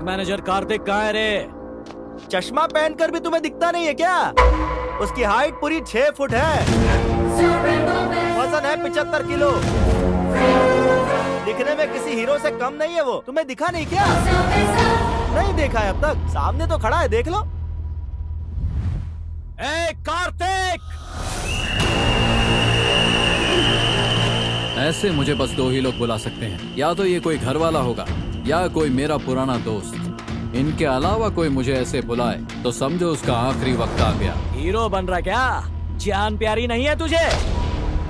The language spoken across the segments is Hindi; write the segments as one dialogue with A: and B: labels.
A: मैनेजर कार्तिक कहाँ है रे?
B: चश्मा पहनकर भी तुम्हें दिखता नहीं है क्या? उसकी हाइट पूरी 6 फुट है, वजन है 75 किलो। दिखने में किसी हीरो से कम नहीं है वो। तुम्हें दिखा नहीं क्या? नहीं देखा है अब तक? सामने तो खड़ा है, देख लो।
A: ए कार्तिक!
C: ऐसे मुझे बस 2 ही लोग बुला सकते हैं, या तो ये कोई घर वाला होगा या कोई मेरा पुराना दोस्त। इनके अलावा कोई मुझे ऐसे बुलाए तो समझो उसका आखिरी वक्त आ गया।
A: हीरो बन रहा क्या? जान प्यारी नहीं है तुझे?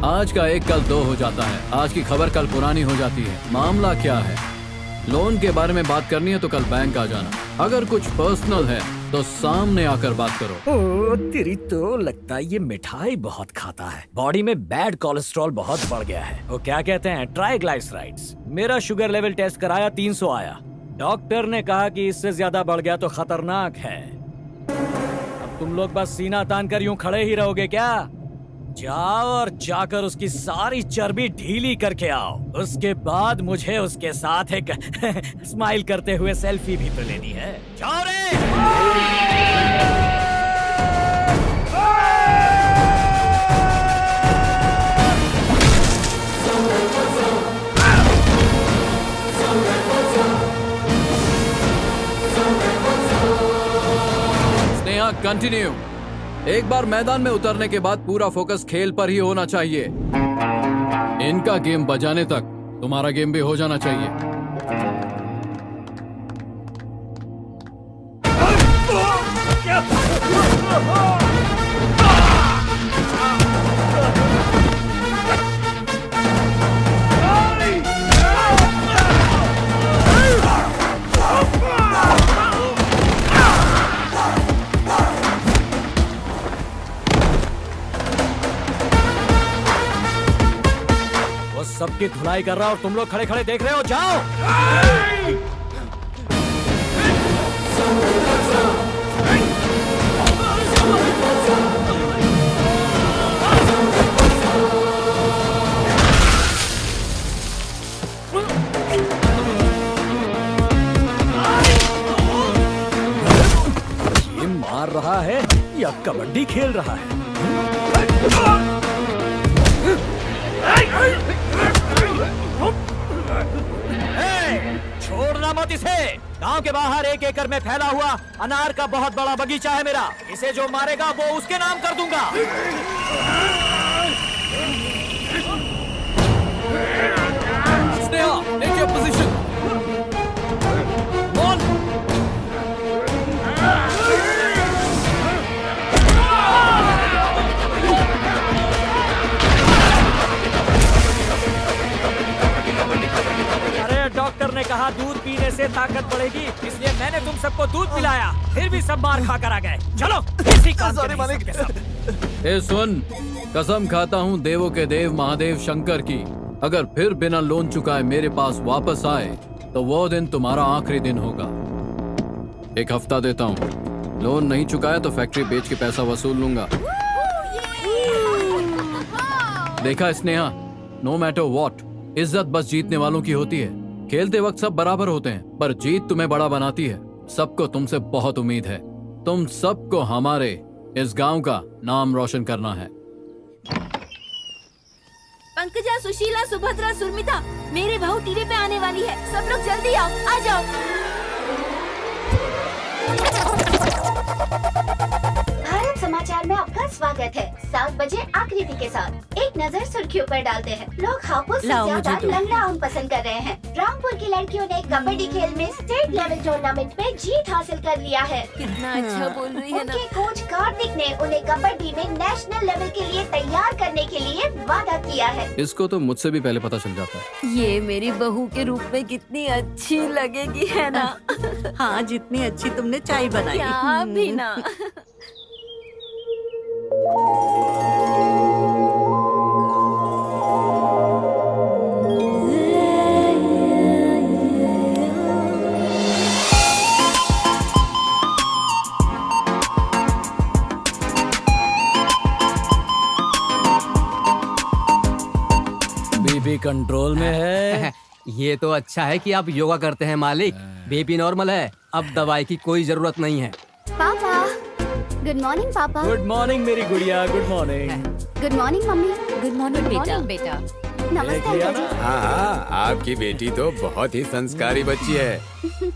C: आज का एक कल 2 हो जाता है, आज की खबर कल पुरानी हो जाती है। मामला क्या है? लोन के बारे में बात करनी है तो कल बैंक आ जाना। अगर कुछ पर्सनल है तो सामने आकर बात करो।
A: ओ तेरी तो लगता है ये मिठाई बहुत खाता है। बॉडी में बैड कोलेस्ट्रॉल बहुत बढ़ गया है। वो क्या कहते हैं, ट्राइग्लाइसराइड्स। मेरा शुगर लेवल टेस्ट कराया, 300 आया। डॉक्टर ने कहा कि इससे ज्यादा बढ़ गया तो खतरनाक है। अब तुम लोग बस सीना तान कर यूं खड़े ही रहोगे क्या? जाओ और जाकर उसकी सारी चर्बी ढीली करके आओ। उसके बाद मुझे उसके साथ एक स्माइल करते हुए सेल्फी भी तो लेनी है। जाओ रे!
C: स्नेहा कंटिन्यू। एक बार मैदान में उतरने के बाद पूरा फोकस खेल पर ही होना चाहिए। इनका गेम बजाने तक तुम्हारा गेम भी हो जाना चाहिए।
A: सबकी धुलाई कर रहा और तुम लोग खड़े खड़े देख रहे हो। जाओ! ये मार रहा है या कबड्डी खेल रहा है? छोड़ना मत इसे। गांव के बाहर 1 एकड़ में फैला हुआ अनार का बहुत बड़ा बगीचा है मेरा। इसे जो मारेगा वो उसके नाम कर दूंगा।
C: Sneha, take your position.
A: Doctor ने कहा दूध पीने से ताकत बढ़ेगी, इसलिए मैंने तुम सबको दूध पिलाया। फिर भी सब मार खा कर आ गए। चलो किसी काम के नहीं सबके सब।
C: ए सुन, कसम खाता हूँ देवों के देव महादेव शंकर की, अगर फिर बिना लोन चुकाए मेरे पास वापस आए तो वो दिन तुम्हारा आखिरी दिन होगा। 1 हफ्ता देता हूँ, लोन नहीं चुकाया तो फैक्ट्री बेच के पैसा वसूल लूंगा। देखा स्नेहा, नो मैटर व्हाट, इज्जत बस जीतने वालों की होती है। खेलते वक्त सब बराबर होते हैं, पर जीत तुम्हें बड़ा बनाती है। सबको तुमसे बहुत उम्मीद है। तुम सबको हमारे इस गांव का नाम रोशन करना है।
D: पंकजा, सुशीला, सुभद्रा, सुरमिता, मेरी बहू टीवी पे आने वाली है। सब लोग जल्दी आओ, आ जाओ।
E: भारत समाचार में आपका स्वागत है। 7 बजे आकृति के साथ एक नजर सुर्खियों पर डालते हैं। लोग हापुस से ज्यादा लंगड़ा आम पसंद कर रहे हैं। रामपुर की लड़कियों ने कबड्डी खेल में स्टेट लेवल टूर्नामेंट में जीत हासिल कर लिया है।
D: कितना अच्छा बोल रही है ना।
E: उनके कोच कार्तिक ने उन्हें कबड्डी में नेशनल लेवल के लिए तैयार करने के लिए वादा किया है।
C: इसको तो मुझसे भी पहले पता चल जाता है।
D: ये मेरी बहू के रूप में कितनी अच्छी लगेगी, है ना?
F: हाँ, जितनी अच्छी तुमने चाय बनाई।
D: क्या भी ना।
A: बीपी कंट्रोल में है।
G: ये तो अच्छा है कि आप योगा करते हैं मालिक। बीपी नॉर्मल है, अब दवाई की कोई जरूरत नहीं है।
E: पापा, गुड मॉर्निंग पापा।
A: गुड मॉर्निंग मेरी गुड़िया, good morning.
E: Good morning mummy.
D: Good morning बेटा।
E: नमस्ते अंकल जी।
H: हाँ, आपकी बेटी तो बहुत ही संस्कारी बच्ची है।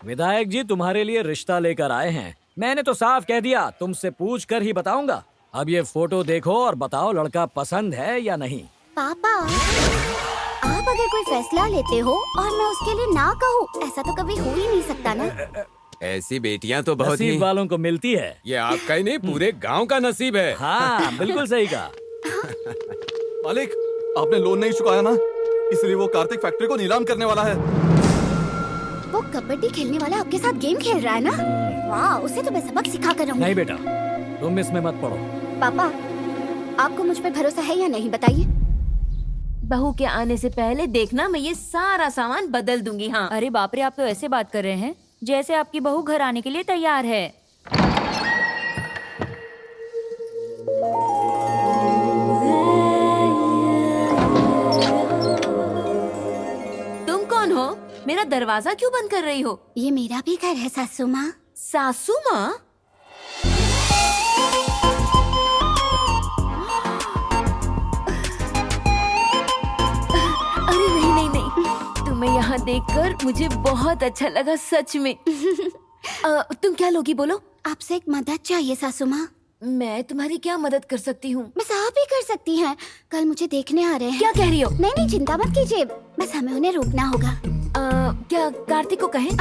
A: विधायक जी तुम्हारे लिए रिश्ता लेकर आए हैं। मैंने तो साफ कह दिया, तुमसे पूछ कर ही बताऊंगा। अब ये फोटो देखो और बताओ लड़का पसंद है या नहीं।
E: पापा, आप अगर कोई फैसला लेते हो और मैं उसके लिए ना कहूँ, ऐसा तो कभी हो ही नहीं सकता ना।
H: ऐसी बेटियां तो बहुत ही
A: नसीब वालों को मिलती है।
H: ये आपका ही नहीं, पूरे गांव का नसीब है।
A: हाँ बिल्कुल सही कहा।
B: मालिक, आपने लोन नहीं चुकाया ना, इसलिए वो कार्तिक फैक्ट्री को नीलाम करने वाला है।
E: वो कबड्डी खेलने वाला आपके साथ गेम खेल रहा है ना? वाह, उसे तो मैं सबक सिखा कर रहूंगी।
A: नहीं बेटा, तुम इसमें मत पड़ो।
E: पापा, आपको मुझ पर भरोसा है या नहीं, बताइए।
D: बहू के आने से पहले देखना, मैं ये सारा सामान बदल दूंगी। हाँ।
I: अरे बाप रे, आप तो ऐसे बात कर रहे हैं जैसे आपकी बहू घर आने के लिए तैयार है।
D: तुम कौन हो? मेरा दरवाजा क्यों बंद कर रही हो?
E: ये मेरा भी घर है सासू माँ।
D: सासू माँ? अरे नहीं नहीं नहीं, तुम्हें यहाँ देखकर मुझे बहुत अच्छा लगा, सच में। तुम क्या लोगी, बोलो।
E: आपसे एक मदद चाहिए सासू माँ।
D: मैं तुम्हारी क्या मदद कर सकती हूँ?
E: बस आप ही कर सकती हैं। कल मुझे देखने आ रहे हैं।
D: क्या कह रही हो?
E: नहीं नहीं, चिंता मत कीजिए, बस हमें उन्हें रोकना होगा।
D: क्या कार्तिक को कहें?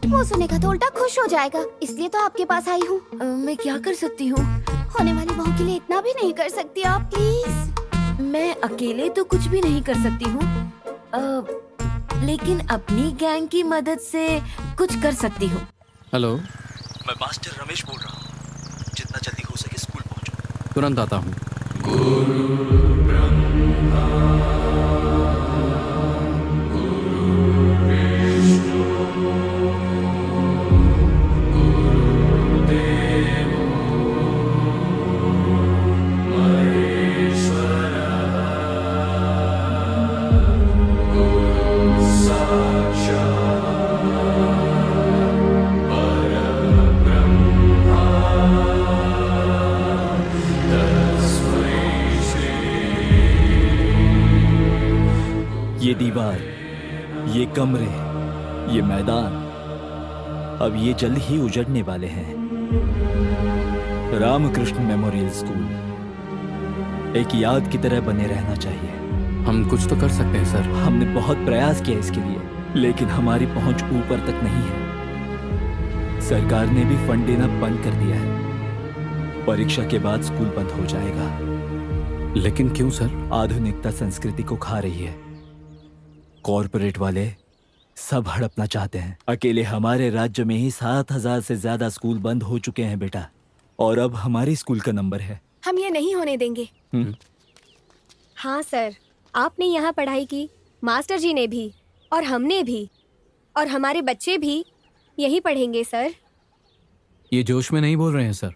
E: वो सुनेगा तो उल्टा खुश हो जाएगा, इसलिए तो आपके पास आई हूँ।
D: मैं क्या कर सकती हूँ?
E: होने वाली बहू के लिए इतना भी नहीं कर सकती आप, प्लीज।
D: मैं अकेले तो कुछ भी नहीं कर सकती हूँ, लेकिन अपनी गैंग की मदद से कुछ कर सकती हूँ।
C: हेलो,
J: मैं मास्टर रमेश बोल रहा हूँ। जितना जल्दी हो सके स्कूल पहुँचो।
C: तुरंत आता हूँ।
B: ये दीवार, ये कमरे, ये मैदान, अब ये जल्द ही उजड़ने वाले हैं। रामकृष्ण मेमोरियल स्कूल एक याद की तरह बने रहना चाहिए।
C: हम कुछ तो कर सकते हैं सर।
B: हमने बहुत प्रयास किया इसके लिए, लेकिन हमारी पहुंच ऊपर तक नहीं है। सरकार ने भी फंड देना बंद कर दिया है। परीक्षा के बाद स्कूल बंद हो जाएगा।
C: लेकिन क्यों सर?
B: आधुनिकता संस्कृति को खा रही है। कॉरपोरेट वाले सब हड़पना चाहते हैं। अकेले हमारे राज्य में ही 7,000 से ज्यादा स्कूल बंद हो चुके हैं बेटा, और अब हमारे स्कूल का नंबर है।
K: हम ये नहीं होने देंगे। हाँ सर, आपने यहाँ पढ़ाई की, मास्टर जी ने भी, और हमने भी, और हमारे बच्चे भी यही पढ़ेंगे सर।
C: ये जोश में नहीं बोल रहे हैं सर।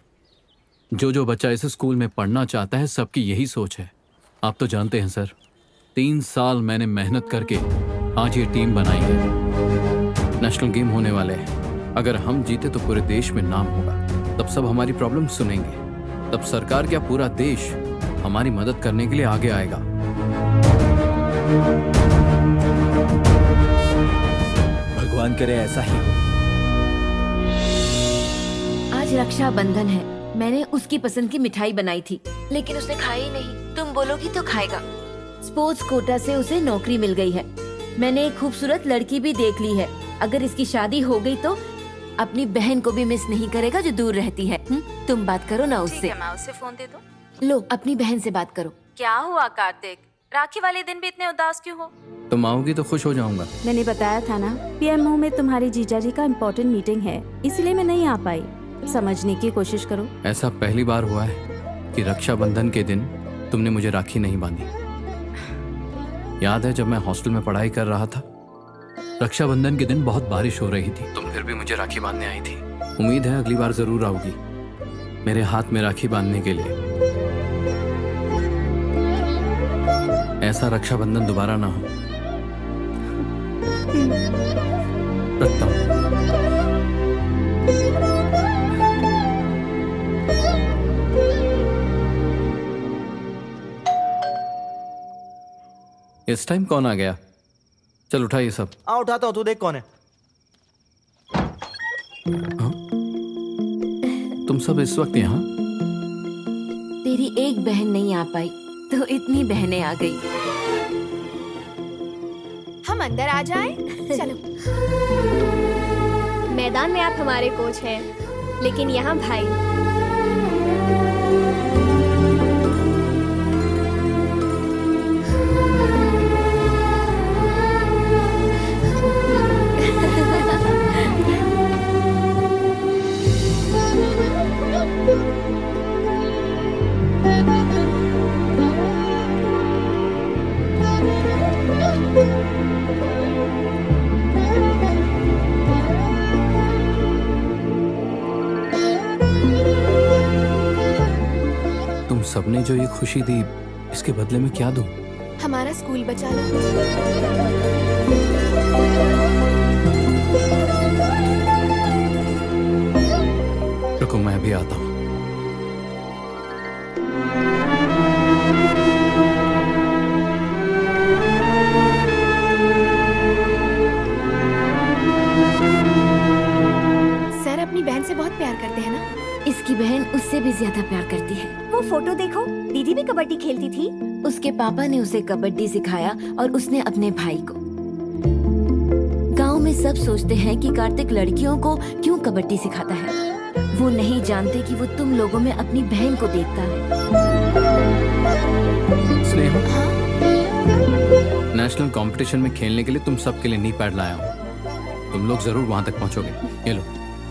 C: जो बच्चा इस स्कूल में पढ़ना चाहता है, सबकी यही सोच है। आप तो जानते हैं सर, 3 साल मैंने मेहनत करके आज ये टीम बनाई है। नेशनल गेम होने वाले हैं। अगर हम जीते तो पूरे देश में नाम होगा। तब सब हमारी प्रॉब्लम सुनेंगे। तब सरकार क्या, पूरा देश हमारी मदद करने के लिए आगे आएगा।
B: भगवान करे ऐसा ही हो।
D: आज रक्षाबंधन है। मैंने उसकी पसंद की मिठाई बनाई थी, लेकिन उसने खाई ही नहीं। तुम बोलोगी तो खाएगा। स्पोर्ट्स कोटा से उसे नौकरी मिल गई है। मैंने एक खूबसूरत लड़की भी देख ली है। अगर इसकी शादी हो गई तो अपनी बहन को भी मिस नहीं करेगा जो दूर रहती है। तुम बात करो ना उससे।
I: मैं उससे फोन दे दूं?
D: लो, अपनी बहन से बात करो।
I: क्या हुआ कार्तिक, राखी वाले दिन भी इतने उदास क्यों हो?
C: तुम आओगी तो खुश हो जाऊंगा।
F: मैंने बताया था ना, पीएमओ में तुम्हारी जीजा जी का इम्पोर्टेंट मीटिंग है, इसलिए मैं नहीं आ पाई। समझने की कोशिश करो।
C: ऐसा पहली बार हुआ है कि रक्षाबंधन के दिन तुमने मुझे राखी नहीं बांधी। याद है जब मैं हॉस्टल में पढ़ाई कर रहा था, रक्षाबंधन के दिन बहुत बारिश हो रही थी, तुम फिर भी मुझे राखी बांधने आई थी। उम्मीद है अगली बार जरूर आओगी मेरे हाथ में राखी बांधने के लिए। ऐसा रक्षाबंधन दोबारा ना हो। रखता हूँ। इस टाइम कौन आ गया? चल उठा ये सब।
J: हाँ उठाता हूँ, तू देख कौन है।
C: हाँ? तुम सब इस वक्त यहाँ?
D: तेरी एक बहन नहीं आ पाई तो इतनी बहनें आ गई।
K: हम अंदर आ जाएं? चलो। मैदान में आप हमारे कोच हैं, लेकिन यहाँ भाई।
C: तुम सबने जो ये खुशी दी, इसके बदले में क्या दूं?
K: हमारा स्कूल बचा लो।
C: रुको, मैं भी आता हूँ।
K: सर अपनी बहन से बहुत प्यार करते हैं ना?
D: इसकी बहन उससे भी ज्यादा प्यार करती है।
K: वो फोटो देखो, दीदी भी कबड्डी खेलती थी।
D: उसके पापा ने उसे कबड्डी सिखाया और उसने अपने भाई को। गांव में सब सोचते हैं कि कार्तिक लड़कियों को क्यों कबड्डी सिखाता है। वो नहीं जानते कि वो तुम लोगों में अपनी बहन को देखता है।
C: स्नेहा, नेशनल कंपटीशन में खेलने के लिए तुम सबके लिए नी पैड लाया हूँ। तुम लोग जरूर वहाँ तक पहुँचोगे। ये लो।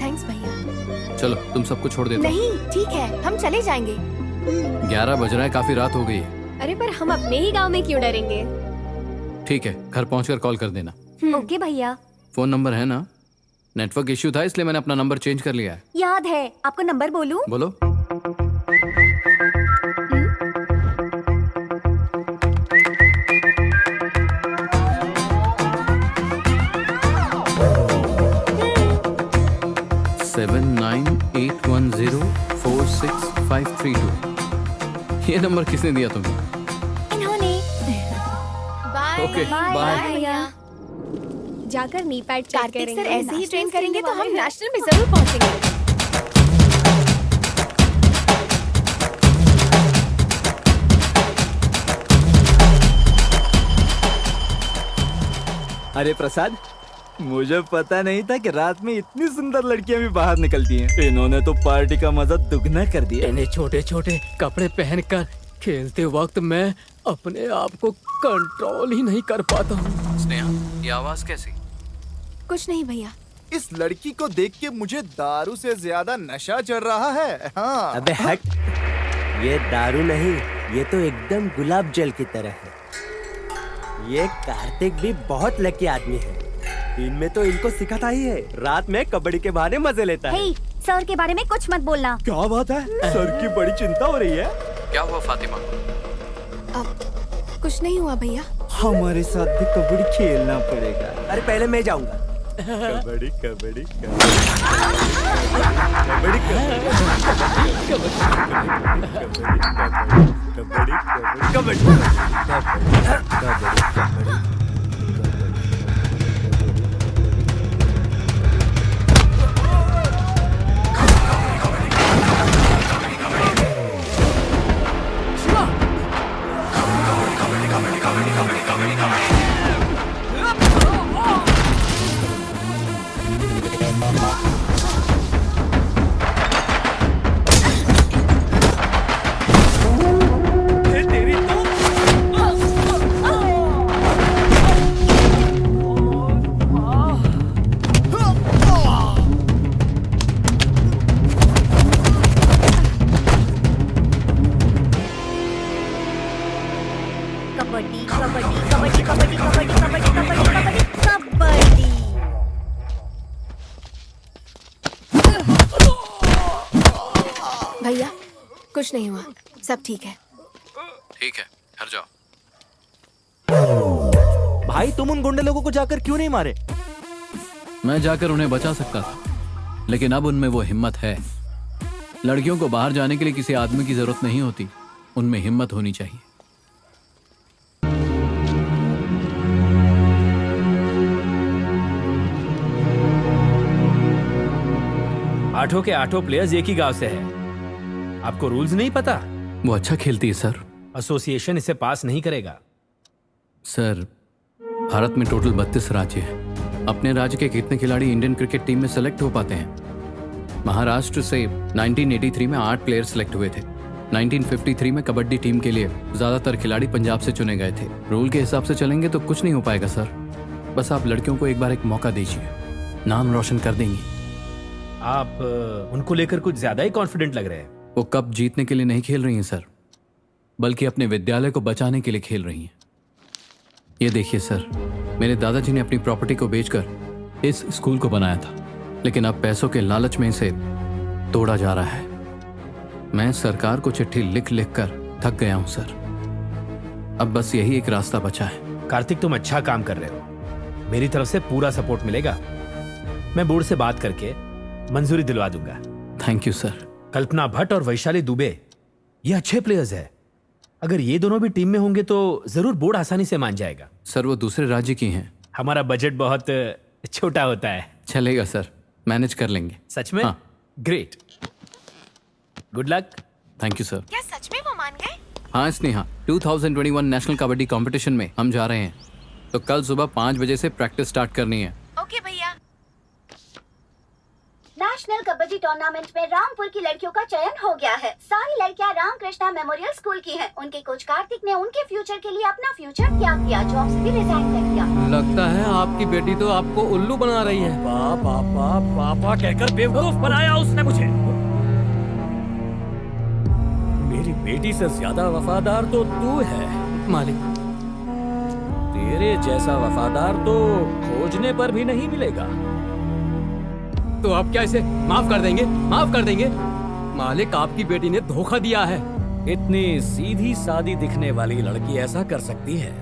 K: थैंक्स भैया।
C: चलो, तुम सबको छोड़ देता हूँ।
K: नहीं, ठीक है, हम चले जाएंगे।
C: 11 बज रहा है, काफी रात हो गई है।
K: अरे पर हम अपने ही गांव में क्यों डरेंगे?
C: ठीक है, घर पहुंचकर कॉल कर देना।
K: ओके भैया।
C: फोन नंबर है ना? नेटवर्क इश्यू था इसलिए मैंने अपना नंबर चेंज कर लिया है।
K: याद है, आपको नंबर बोलूं?
C: बोलो। सेवन 9810465532। ये नंबर किसने दिया तुम्हें?
K: इन्होंने। बाय।
C: Okay, bye.
K: भैया। जाकर नी पैड चेक
E: कार्तिक
K: करेंगे।
E: सर ऐसे ही ट्रेन करेंगे तो हम
K: नेशनल में जरूर पहुंचेंगे।
B: अरे प्रसाद, मुझे पता नहीं था कि रात में इतनी सुंदर लड़कियां भी बाहर निकलती हैं। इन्होंने तो पार्टी का मजा दुगना कर दिया।
G: इन्हें छोटे छोटे कपड़े पहनकर खेलते वक्त मैं अपने आप को कंट्रोल ही नहीं कर पाता हूँ।
C: स्नेहा, ये आवाज कैसी?
K: कुछ नहीं भैया।
L: इस लड़की को देख के मुझे दारू से ज्यादा नशा चढ़ रहा है। हाँ।
M: अबे हट, ये दारू नहीं, ये तो एकदम गुलाब जल की तरह है। ये कार्तिक भी बहुत लकी आदमी है। इनमें तो इनको सिखाता ही है। रात में कबड्डी के बहाने मजे लेता है।
E: हे, सर के बारे में कुछ मत बोलना।
B: क्या बात है? सर की बड़ी चिंता हो रही है।
C: क्या हुआ फातिमा?
K: अब कुछ नहीं हुआ भैया।
B: हमारे साथ भी कबड्डी खेलना पड़ेगा।
M: अरे पहले मैं जाऊंगा।
L: कबड्डी कबड्डी
K: भैया कुछ नहीं हुआ, सब ठीक है।
C: ठीक है, घर जाओ।
M: भाई तुम उन गुंडे लोगों को जाकर क्यों नहीं मारे?
C: मैं जाकर उन्हें बचा सकता था, लेकिन अब उनमें वो हिम्मत है। लड़कियों को बाहर जाने के लिए किसी आदमी की जरूरत नहीं होती, उनमें हिम्मत होनी चाहिए।
N: आठों के आठों प्लेयर्स एक ही गांव से हैं। आपको रूल्स नहीं पता?
C: वो अच्छा खेलती है सर।
N: एसोसिएशन इसे पास नहीं करेगा।
C: सर, भारत में टोटल 32 राज्य हैं। अपने राज्य के कितने खिलाड़ी इंडियन क्रिकेट टीम में सेलेक्ट हो पाते हैं? महाराष्ट्र से 1983 में 8 प्लेयर सेलेक्ट हुए थे। 1953 में कबड्डी टीम के लिए ज्यादातर खिलाड़ी पंजाब से चुने गए थे। रूल के हिसाब से चलेंगे तो कुछ नहीं हो पाएगा सर। बस आप लड़कियों को एक बार एक मौका दीजिए, नाम रोशन कर देंगी।
N: आप उनको लेकर कुछ ज्यादा ही कॉन्फिडेंट लग रहे हैं।
C: वो कप जीतने के लिए नहीं खेल रही हैं सर, बल्कि अपने विद्यालय को बचाने के लिए खेल रही हैं। ये देखिए सर, मेरे दादाजी ने अपनी प्रॉपर्टी को बेचकर इस स्कूल को बनाया था, लेकिन अब पैसों के लालच में इसे तोड़ा जा रहा है। मैं सरकार को चिट्ठी लिख लिख कर थक गया हूं सर। अब बस यही एक रास्ता बचा है।
N: कार्तिक, तुम अच्छा काम कर रहे हो। मेरी तरफ से पूरा सपोर्ट मिलेगा। मैं बोर्ड से बात करके मंजूरी दिलवा दूंगा।
C: Thank you sir.
N: Kalpana Bhatt और वैशाली दुबे, ये अच्छे प्लेयर्स हैं। अगर ये दोनों भी टीम में होंगे तो जरूर बोर्ड आसानी से मान जाएगा।
C: सर, वो दूसरे राज्य की हैं।
N: हमारा बजट बहुत छोटा होता है।
C: चलेगा सर, मैनेज कर लेंगे।
N: सच में?
C: हाँ।
N: Great, good luck.
C: Thank you sir.
K: क्या सच में वो मान गए?
C: हाँ स्नेहा, 2021 नेशनल कबड्डी कंपटीशन में हम जा रहे हैं, तो कल सुबह 5 बजे से प्रैक्टिस स्टार्ट करनी है।
K: ओके भैया।
E: नेशनल कबड्डी टूर्नामेंट में रामपुर की लड़कियों का चयन हो गया है। सारी लड़कियां रामकृष्णा मेमोरियल स्कूल की हैं। उनके कोच कार्तिक ने उनके फ्यूचर के लिए अपना फ्यूचर त्याग दिया, जॉब से भी रिजाइन कर दिया।
G: लगता है आपकी बेटी तो आपको उल्लू बना रही है।
A: पापा पापा कहकर बेवकूफ बनाया उसने मुझे। मेरी बेटी से ज्यादा वफादार तो तू है
G: मालिक।
A: तेरे जैसा वफादार तो खोजने पर भी नहीं मिलेगा।
G: तो आप क्या इसे माफ कर देंगे? माफ कर देंगे? मालिक, आपकी बेटी ने धोखा दिया है।
A: इतनी सीधी सादी दिखने वाली लड़की ऐसा कर सकती है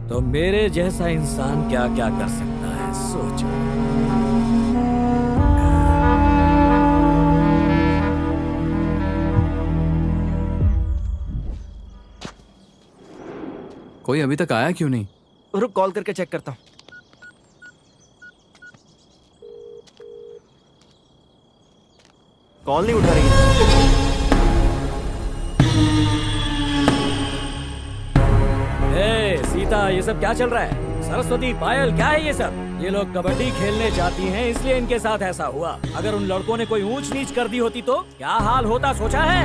A: तो मेरे जैसा इंसान क्या क्या कर सकता है, सोचो।
C: कोई अभी तक आया क्यों नहीं?
J: रुक, कॉल करके चेक करता हूँ। कॉल नहीं उठा रही है।
A: सीता, ये सब क्या चल रहा है? सरस्वती, पायल, क्या है ये सब? ये लोग कबड्डी खेलने जाती हैं, इसलिए इनके साथ ऐसा हुआ। अगर उन लड़कों ने कोई ऊंच नीच कर दी होती तो क्या हाल होता, सोचा है?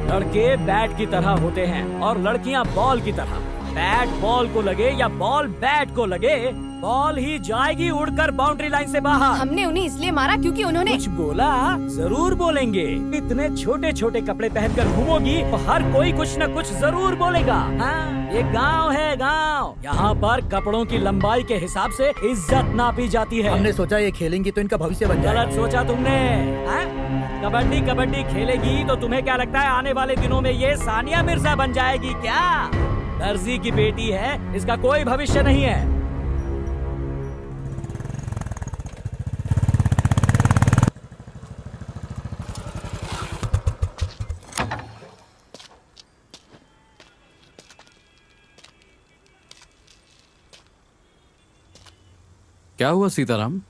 A: लड़के बैट की तरह होते हैं और लड़कियां बॉल की तरह। बैट बॉल को लगे या बॉल बैट को लगे, बॉल ही जाएगी उड़कर बाउंड्री लाइन से बाहर।
K: हमने उन्हें इसलिए मारा क्योंकि उन्होंने
A: कुछ बोला। जरूर बोलेंगे। इतने छोटे छोटे कपड़े पहनकर घूमोगी तो हर कोई कुछ न कुछ जरूर बोलेगा। हाँ, ये गांव है, गांव। यहाँ पर कपड़ों की लंबाई के हिसाब से इज्जत नापी जाती है।
J: हमने सोचा ये खेलेंगी तो इनका भविष्य बन जाएगा।
A: गलत सोचा तुमने। कबड्डी कबड्डी खेलेगी तो तुम्हें क्या लगता है आने वाले दिनों में ये सानिया मिर्जा बन जाएगी क्या? दर्जी की बेटी है, इसका कोई भविष्य नहीं है।
C: क्या हुआ सीताराम?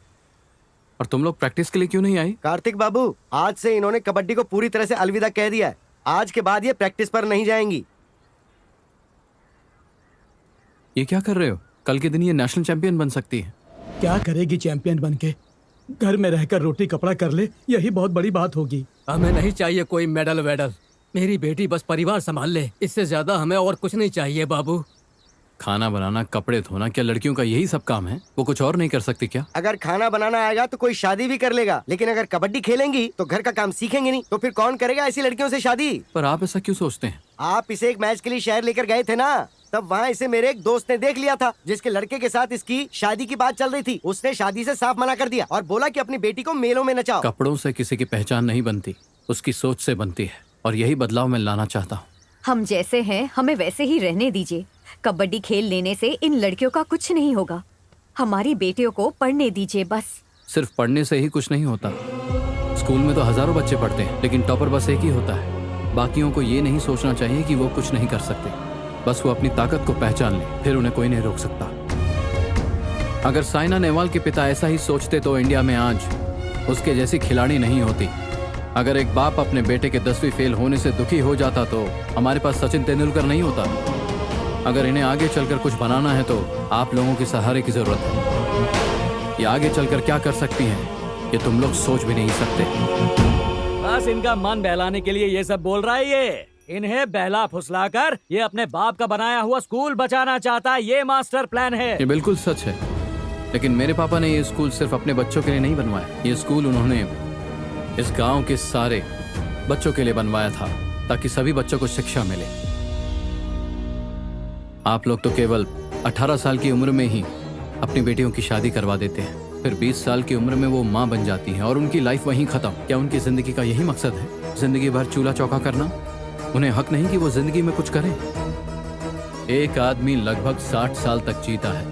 C: और तुम लोग प्रैक्टिस के लिए क्यों नहीं आई?
M: कार्तिक बाबू, आज से इन्होंने कबड्डी को पूरी तरह से अलविदा कह दिया है। आज के बाद ये प्रैक्टिस पर नहीं जाएंगी।
C: ये क्या कर रहे हो? कल के दिन ये नेशनल चैंपियन बन सकती है।
J: क्या करेगी चैंपियन बनके? घर में रहकर रोटी कपड़ा कर ले, यही बहुत बड़ी बात होगी।
G: हमें नहीं चाहिए कोई मेडल वेडल। मेरी बेटी बस परिवार संभाल ले, इससे ज्यादा हमें और कुछ नहीं चाहिए बाबू।
C: खाना बनाना, कपड़े धोना, क्या लड़कियों का यही सब काम है? वो कुछ और नहीं कर सकती क्या?
M: अगर खाना बनाना आएगा तो कोई शादी भी कर लेगा, लेकिन अगर कबड्डी खेलेंगी तो घर का काम सीखेंगे नहीं, तो फिर कौन करेगा ऐसी लड़कियों से शादी?
C: पर आप ऐसा क्यों सोचते हैं?
M: आप इसे एक मैच के लिए शहर लेकर गए थे ना, तब वहाँ इसे मेरे एक दोस्त ने देख लिया था, जिसके लड़के के साथ इसकी शादी की बात चल रही थी। उसने शादी से साफ मना कर दिया और बोला कि अपनी बेटी को मेलों में नचाओ।
C: कपड़ों से किसी की पहचान नहीं बनती, उसकी सोच से बनती है, और यही बदलाव मैं लाना चाहता हूँ।
D: हम जैसे हैं हमें वैसे ही रहने दीजिए। कबड्डी खेल लेने से इन लड़कियों का कुछ नहीं होगा। हमारी बेटियों को पढ़ने दीजिए बस।
C: सिर्फ पढ़ने से ही कुछ नहीं होता। स्कूल में तो हजारों बच्चे पढ़ते हैं, लेकिन टॉपर बस एक ही होता है। बाकियों को ये नहीं सोचना चाहिए कि वो कुछ नहीं कर सकते। बस वो अपनी ताकत को पहचान ले, फिर उन्हें कोई नहीं रोक सकता। अगर साइना नेहवाल के पिता ऐसा ही सोचते तो इंडिया में आज उसके जैसी खिलाड़ी नहीं होती। अगर एक बाप अपने बेटे के 10वीं फेल होने से दुखी हो जाता तो हमारे पास सचिन तेंदुलकर नहीं होता। अगर इन्हें आगे चलकर कुछ बनाना है तो आप लोगों के सहारे की जरूरत है। ये आगे चलकर क्या कर सकती हैं ये तुम लोग सोच भी नहीं सकते।
A: बस इनका मन बहलाने के लिए ये सब बोल रहा है। ये इन्हें बहला फुसलाकर ये अपने बाप का बनाया हुआ स्कूल बचाना चाहता है। ये मास्टर प्लान है।
C: ये बिल्कुल सच है, लेकिन मेरे पापा ने ये स्कूल सिर्फ अपने बच्चों के लिए नहीं बनवाया। ये स्कूल उन्होंने इस गांव के सारे बच्चों के लिए बनवाया था ताकि सभी बच्चों को शिक्षा मिले। आप लोग तो केवल 18 साल की उम्र में ही अपनी बेटियों की शादी करवा देते हैं, फिर 20 साल की उम्र में वो माँ बन जाती हैं और उनकी लाइफ वहीं खत्म। क्या उनकी जिंदगी का यही मकसद है, जिंदगी भर चूल्हा चौका करना? उन्हें हक नहीं कि वो जिंदगी में कुछ करें। एक आदमी लगभग 60 साल तक जीता है,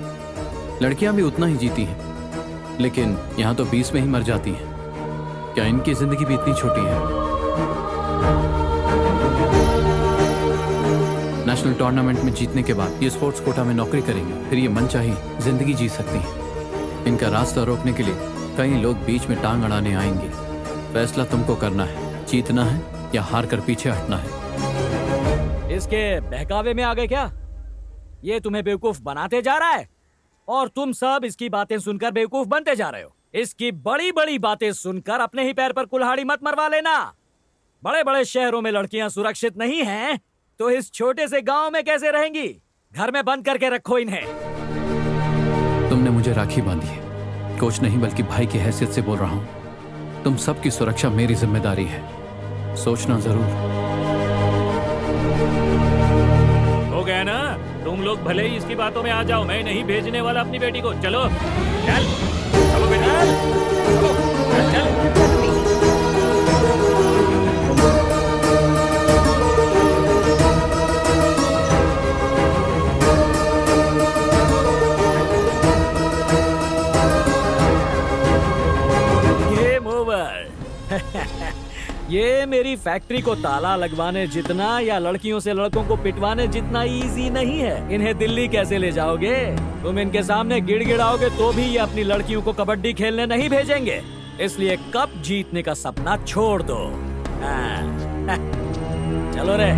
C: लड़कियां भी उतना ही जीती हैं, लेकिन यहाँ तो 20 में ही मर जाती हैं। क्या इनकी जिंदगी भी इतनी छोटी है? नेशनल टूर्नामेंट में जीतने के बाद ये स्पोर्ट्स कोटा में नौकरी करेंगे, फिर ये मनचाही जिंदगी जी सकती हैं। इनका रास्ता रोकने के लिए कई लोग बीच में टांग अड़ाने आएंगे। फैसला तुमको करना है, जीतना है या हार कर पीछे हटना है।
A: इसके बहकावे में आ गए क्या? ये तुम्हें बेवकूफ बनाते जा रहा है और तुम सब इसकी बातें सुनकर बेवकूफ बनते जा रहे हो। इसकी बड़ी बड़ी बातें सुनकर अपने ही पैर पर कुल्हाड़ी मत मरवा लेना। बड़े बड़े शहरों में लड़कियां सुरक्षित नहीं हैं, तो इस छोटे से गांव में कैसे रहेंगी? घर में बंद करके रखो इन्हें।
C: तुमने मुझे राखी बांधी है, कोच नहीं बल्कि भाई की हैसियत से बोल रहा हूँ। तुम सबकी सुरक्षा मेरी जिम्मेदारी है, सोचना जरूर।
A: हो गया ना? तुम लोग भले ही इसकी बातों में आ जाओ, मैं नहीं भेजने वाला अपनी बेटी को। चलो चल, चलो बेटा, चल चल। Game over. ये मेरी फैक्ट्री को ताला लगवाने जितना या लड़कियों से लड़कों को पिटवाने जितना इजी नहीं है। इन्हें दिल्ली कैसे ले जाओगे? तुम इनके सामने गिड़गिड़ाओगे तो भी ये अपनी लड़कियों को कबड्डी खेलने नहीं भेजेंगे। इसलिए कप जीतने का सपना छोड़ दो। चलो रे।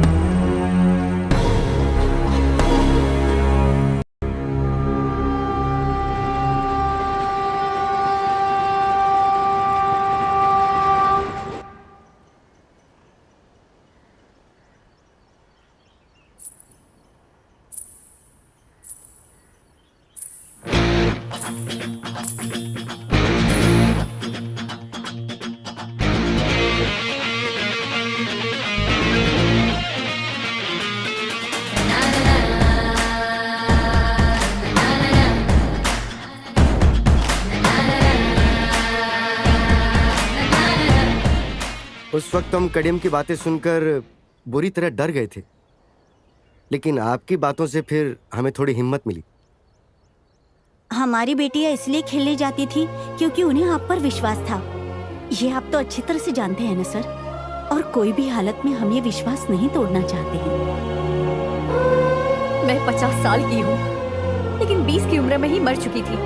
O: उस वक्त हम कड़ियम की बातें सुनकर बुरी तरह डर गए थे, लेकिन आपकी बातों से फिर हमें थोड़ी हिम्मत मिली।
P: हमारी बेटियां इसलिए खेलने जाती थी क्योंकि उन्हें आप पर विश्वास था। ये आप तो अच्छी तरह से जानते हैं ना सर, और कोई भी हालत में हम ये विश्वास नहीं तोड़ना चाहते हैं।
K: मैं 50 साल की हूँ, लेकिन 20 की उम्र में ही मर चुकी थी।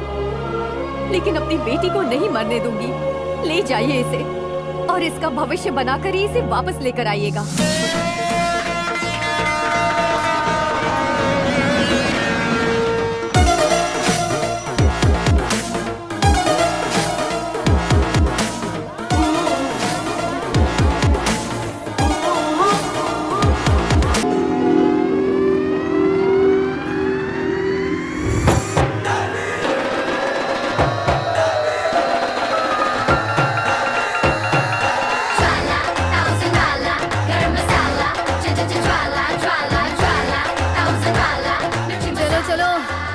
K: लेकिन अपनी बेटी को नहीं मरने दूंगी। ले जाइए इसे और इसका भविष्य बनाकर ही इसे वापस लेकर आइएगा।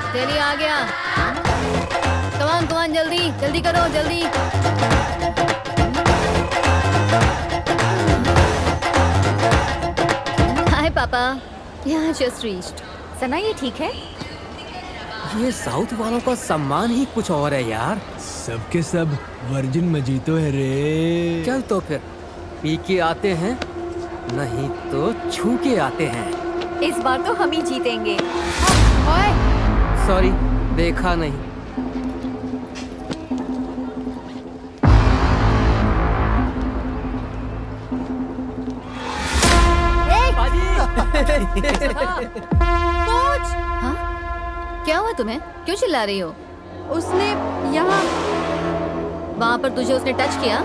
Q: तेरी आ गया। कमान जल्दी जल्दी करो जल्दी। हाय पापा, यहाँ जस्ट रीच्ड।
K: सना ये ठीक है?
G: ये साउथ वालों का सम्मान ही कुछ और है यार।
J: सबके सब वर्जिन मजीतो है रे।
G: चल तो फिर पी के आते हैं, नहीं तो छू के आते हैं।
K: इस बार तो हम ही जीतेंगे।
Q: ओए
G: सॉरी, देखा नहीं।
Q: कोच! हाँ? क्या हुआ तुम्हें? क्यों चिल्ला रही हो?
K: उसने यहाँ
Q: वहाँ पर तुझे उसने टच किया?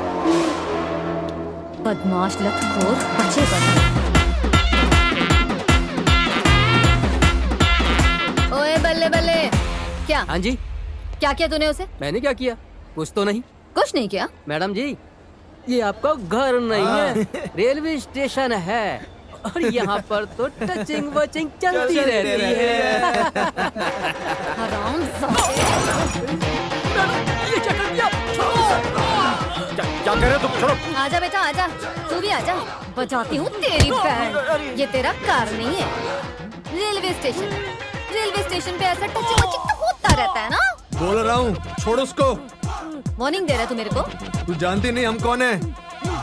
Q: बदमाश लतखोर, बच्चे बन। ओए बल्ले बल्ले, क्या?
G: हाँ जी।
Q: क्या किया तूने उसे?
G: मैंने क्या किया? कुछ तो नहीं।
Q: कुछ नहीं किया?
G: मैडम जी, ये आपका घर नहीं है, रेलवे स्टेशन है और यहाँ पर तो टचिंग वचिंग चलती रहती है।
Q: ये क्या कर दिया?
A: क्या कर रहे हो तुम? छोड़ो।
Q: आजा बेटा आजा, तू भी आजा, बजाती हूँ तेरी बैंड। ये तेरा कार नहीं है, रेलवे स्टेशन पे ऐसा टचिंग वचिंग तो होता रहता है ना।
H: बोल रहा हूँ, छोड़ उसको।
Q: वार्निंग दे रहा है तू मेरे को?
H: तू जानती नहीं हम कौन है?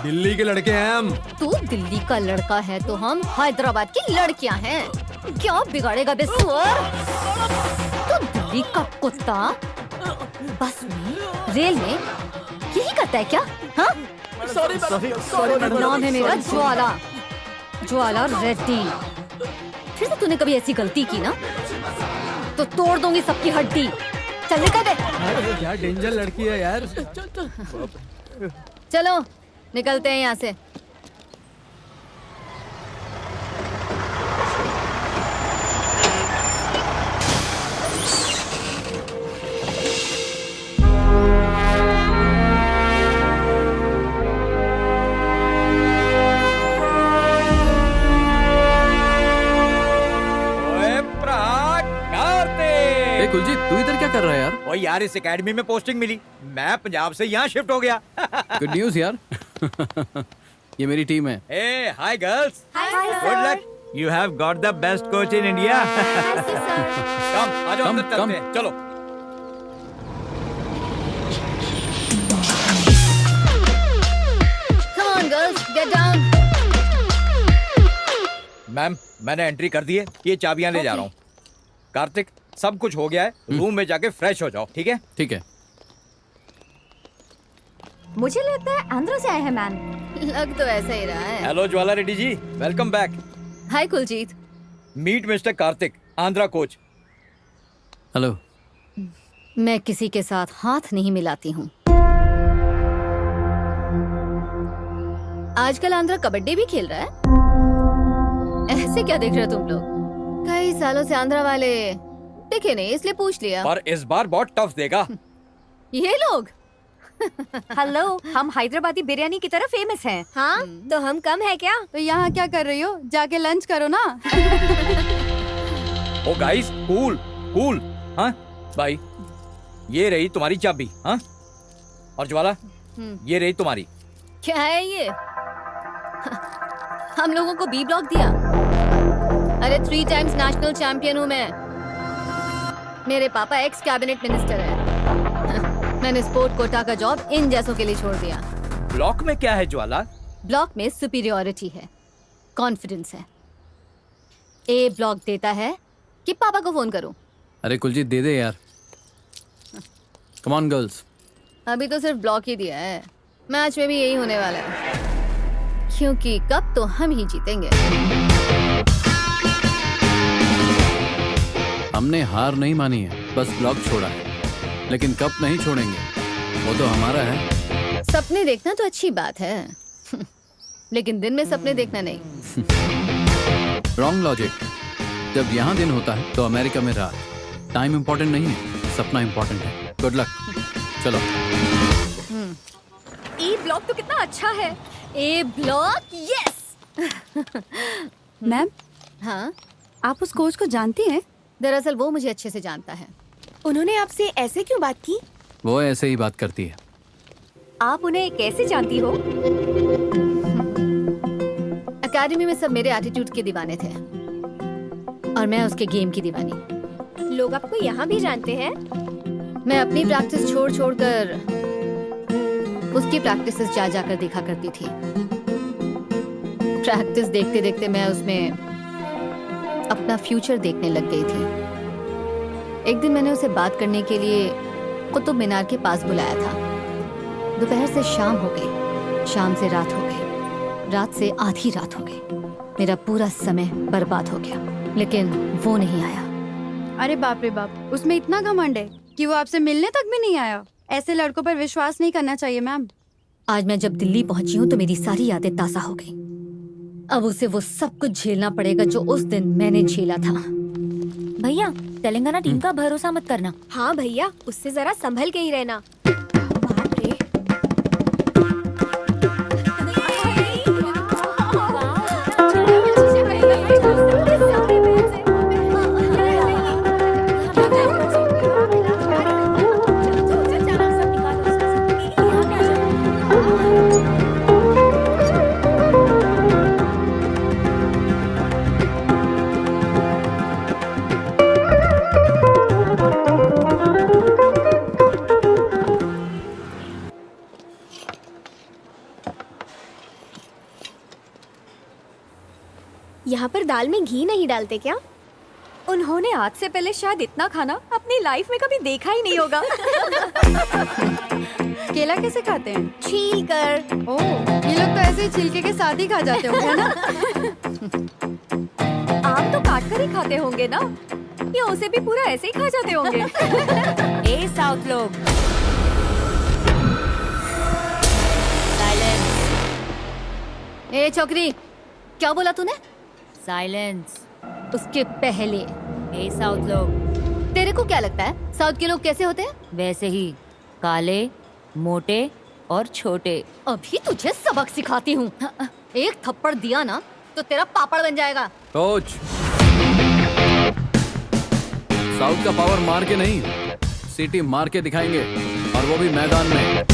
H: दिल्ली के लड़के हैं हम।
Q: तू दिल्ली का लड़का है तो हम हैदराबाद की लड़कियां हैं। क्या बिगाड़ेगा बे सुअर? तू दिल्ली का कुत्ता बस में, रेल में यही करता है क्या? हाँ? नाम है मेरा ज्वाला रेड्डी। फिर से तूने कभी ऐसी गलती की ना तो तोड़ दूंगी सबकी हड्डी। चल निकल दे।
N: क्या डेंजर लड़की है यार।
Q: चलो निकलते हैं यहाँ से।
C: कुलजीत, तू इधर क्या कर रहा है यार?
A: ओ यार, इस एकेडमी में पोस्टिंग मिली, मैं पंजाब से यहाँ शिफ्ट हो गया।
C: गुड न्यूज़ यार। ये मेरी टीम है।
A: Hey, hi girls. Good luck. You have got the best coach in India. Come, आ जाओ अंदर चलते हैं, चलो।
Q: Come on girls, get down.
A: Ma'am, मैंने एंट्री कर दी है, ये चाबियां ले जा रहा हूँ। कार्तिक, सब कुछ हो गया है, रूम में जाके फ्रेश हो जाओ, ठीक है?
C: ठीक है।
K: मुझे लगता है आंध्र से आए हैं मैम।
Q: लग तो ऐसा ही रहा है।
A: Hello Jwala Reddy ji, welcome back.
Q: Hi Kuljeet.
A: Meet mister Karthik, Andhra coach.
C: Hello.
Q: मैं किसी के साथ हाथ नहीं मिलाती हूँ। आजकल आंध्रा कबड्डी भी खेल रहा है। ऐसे क्या देख रहे हो तुम लोग? कई सालों से आंध्रा वाले देखे नहीं, इसलिए पूछ लिया।
A: पर इस बार बहुत टफ देगा।
Q: ये लोग
K: हेलो, हम हैदराबादी बिरयानी की तरह फेमस हैं।
Q: हाँ, तो हम कम है क्या?
K: तो यहाँ क्या कर रही हो? जाके लंच करो ना।
A: ओ गाइस, कूल कूल। हाँ भाई, ये रही तुम्हारी चाबी। हाँ, और ज्वाला, ये रही तुम्हारी।
Q: क्या है ये? हम लोगों को बी ब्लॉक दिया। अरे 3 टाइम्स नेशनल चैंपियन हूँ मैं। मेरे पापा एक्स कैबिनेट मिनिस्टर है। मैंने स्पोर्ट कोटा का जॉब इन जैसों के लिए छोड़ दिया।
A: ब्लॉक में क्या है ज्वाला?
Q: ब्लॉक में सुपीरियोरिटी है, कॉन्फिडेंस है। ए ब्लॉक देता है कि पापा को फोन करूं।
C: अरे कुलजीत, दे दे यार। Come on girls.
Q: अभी तो सिर्फ ब्लॉक ही दिया है, मैच में भी यही होने वाला है, क्योंकि कप तो हम ही जीतेंगे।
C: हमने हार नहीं मानी है, बस ब्लॉक छोड़ा है, लेकिन कप नहीं छोड़ेंगे, वो तो हमारा है।
Q: सपने देखना तो अच्छी बात है, लेकिन दिन में सपने देखना नहीं।
C: Wrong logic. जब यहाँ दिन होता है तो अमेरिका में रात। टाइम इम्पोर्टेंट नहीं है, सपना इम्पोर्टेंट है। Good luck. चलो।
K: ए ब्लॉक तो कितना अच्छा है।
Q: ए ब्लॉक, यस।
K: मैम,
Q: हाँ,
K: आप उस कोच को जानती हैं?
Q: दरअसल वो मुझे अच्छे से जानता है।
K: उन्होंने आपसे ऐसे क्यों बात की?
C: वो ऐसे ही बात करती है।
K: आप उन्हें कैसे जानती हो?
Q: एकेडमी में सब मेरे एटीट्यूड के दीवाने थे और मैं उसके गेम की दीवानी।
K: लोग आपको यहाँ भी जानते हैं?
Q: मैं अपनी प्रैक्टिस छोड़ छोड़ कर उसकी प्रैक्टिस जा जाकर देखा करती थी। प्रैक्टिस देखते देखते मैं उसमें अपना फ्यूचर देखने लग गई थी। एक दिन मैंने उसे बात करने के लिए कुतुब मीनार के पास बुलाया था। दोपहर से शाम हो गई, शाम से रात हो गई। रात से आधी रात हो गई, मेरा पूरा समय बर्बाद हो गया, लेकिन वो नहीं आया।
R: अरे बाप रे बाप, उसमें इतना घमंड है कि वो आपसे मिलने तक भी नहीं आया। ऐसे लड़कों पर विश्वास नहीं करना चाहिए मैम।
Q: आज मैं जब दिल्ली पहुंची हूँ तो मेरी सारी यादें ताज़ा हो गई। अब उसे वो सब कुछ झेलना पड़ेगा जो उस दिन मैंने झेला था।
I: भैया, तेलंगाना टीम का भरोसा मत करना।
K: हाँ भैया, उससे जरा संभल के ही रहना।
R: यहाँ पर दाल में घी नहीं डालते क्या? उन्होंने आज से पहले शायद इतना खाना अपनी लाइफ में कभी देखा ही नहीं होगा। केला कैसे खाते हैं? छील कर। ओह, ये लोग तो ऐसे ही छिलके के साथ ही खा जाते होंगे, है ना? आप तो काट कर ही खाते होंगे ना? या उसे भी पूरा ऐसे ही खा जाते होंगे?
I: ए साउथ लोग,
Q: ए छोकरी, क्या बोला तूने?
I: साइलेंस।
Q: उसके पहले
I: ए साउथ लोग,
Q: तेरे को क्या लगता है साउथ के लोग कैसे होते हैं?
I: वैसे ही काले, मोटे और छोटे।
Q: अभी तुझे सबक सिखाती हूँ। एक थप्पड़ दिया ना तो तेरा पापड़ बन जाएगा।
C: कोच, साउथ का पावर मार के नहीं, सिटी मार के दिखाएंगे, और वो भी मैदान में।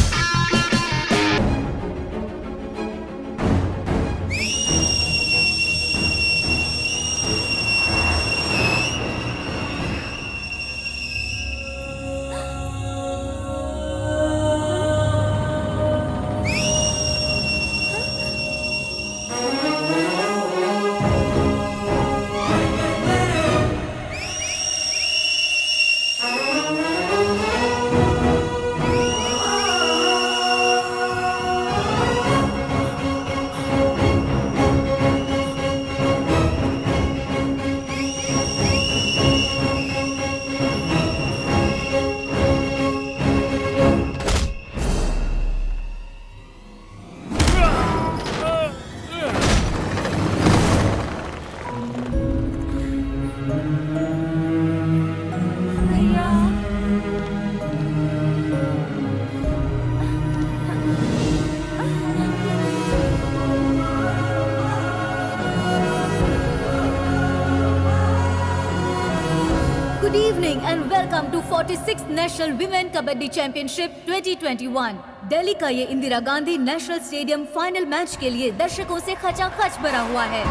S: Good evening and welcome to 46th National Women Kabaddi Championship 2021। Delhi का ये Indira Gandhi national stadium final match के लिए दर्शकों से खचाखच भरा हुआ है।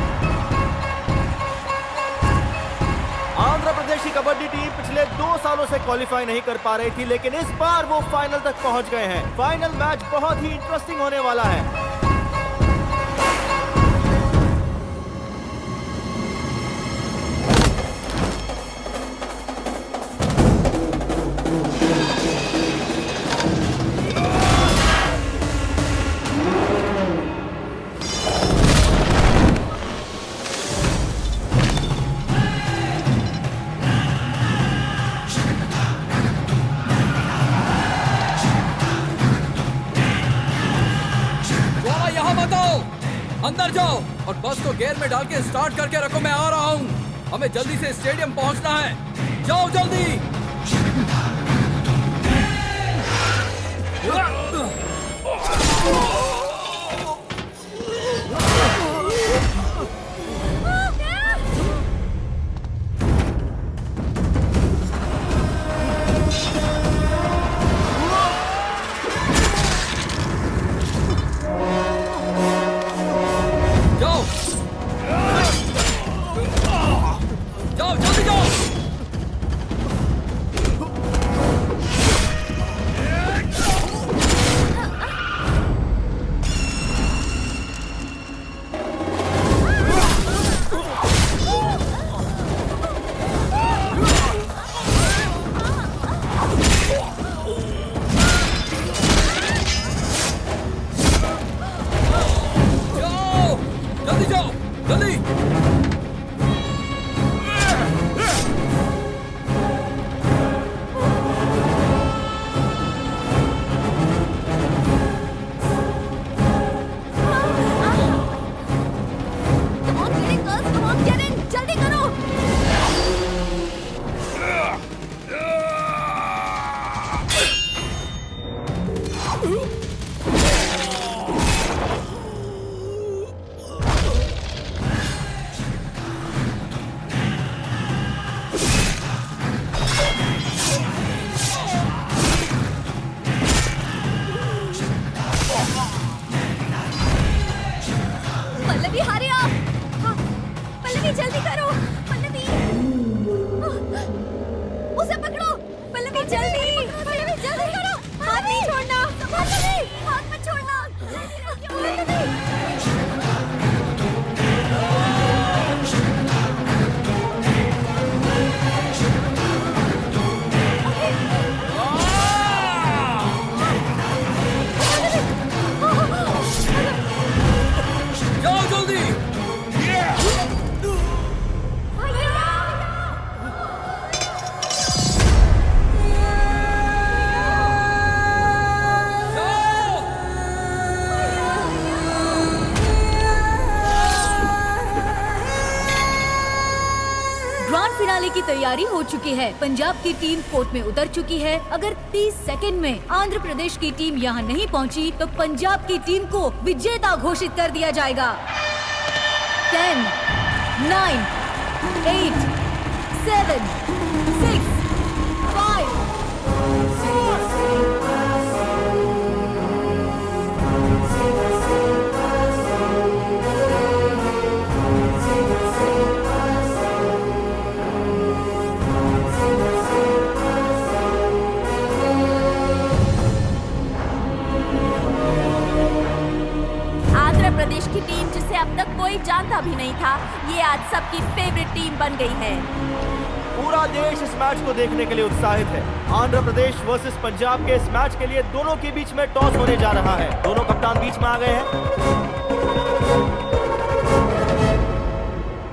L: आंध्र प्रदेश की कबड्डी टीम पिछले 2 सालों से क्वालिफाई नहीं कर पा रही थी, लेकिन इस बार वो फाइनल तक पहुंच गए हैं। फाइनल मैच बहुत ही इंटरेस्टिंग होने वाला है।
C: अंदर जाओ और बस को गियर में डाल के स्टार्ट करके रखो, मैं आ रहा हूँ। हमें जल्दी से स्टेडियम पहुँचना है, जाओ जल्दी। जल्दी।
K: जल्दी करो। पल्लवी हरी आप। हाँ, पल्लवी जल्दी करो। पल्लवी उसे पकड़ो। पल्लवी जल्दी। पल्लवी जल्दी करो। हाथ नहीं छोड़ना। पल्लवी हाथ मत छोड़ना। पल्लवी
C: जाओ जल्दी।
S: ग्रैंड फिनाले की तैयारी हो चुकी है। पंजाब की टीम कोर्ट में उतर चुकी है। अगर 30 सेकंड में आंध्र प्रदेश की टीम यहाँ नहीं पहुँची तो पंजाब की टीम को विजेता घोषित कर दिया जाएगा। 10, 9, 8, 7, 6, 5,
P: प्रदेश की टीम जिसे अब तक कोई जानता भी नहीं था, ये आज सबकी फेवरेट टीम बन गई है।
L: पूरा देश इस मैच को देखने के लिए उत्साहित है। आंध्र प्रदेश वर्सेस पंजाब के इस मैच के लिए दोनों के बीच में टॉस होने जा रहा है। दोनों कप्तान बीच में आ गए हैं।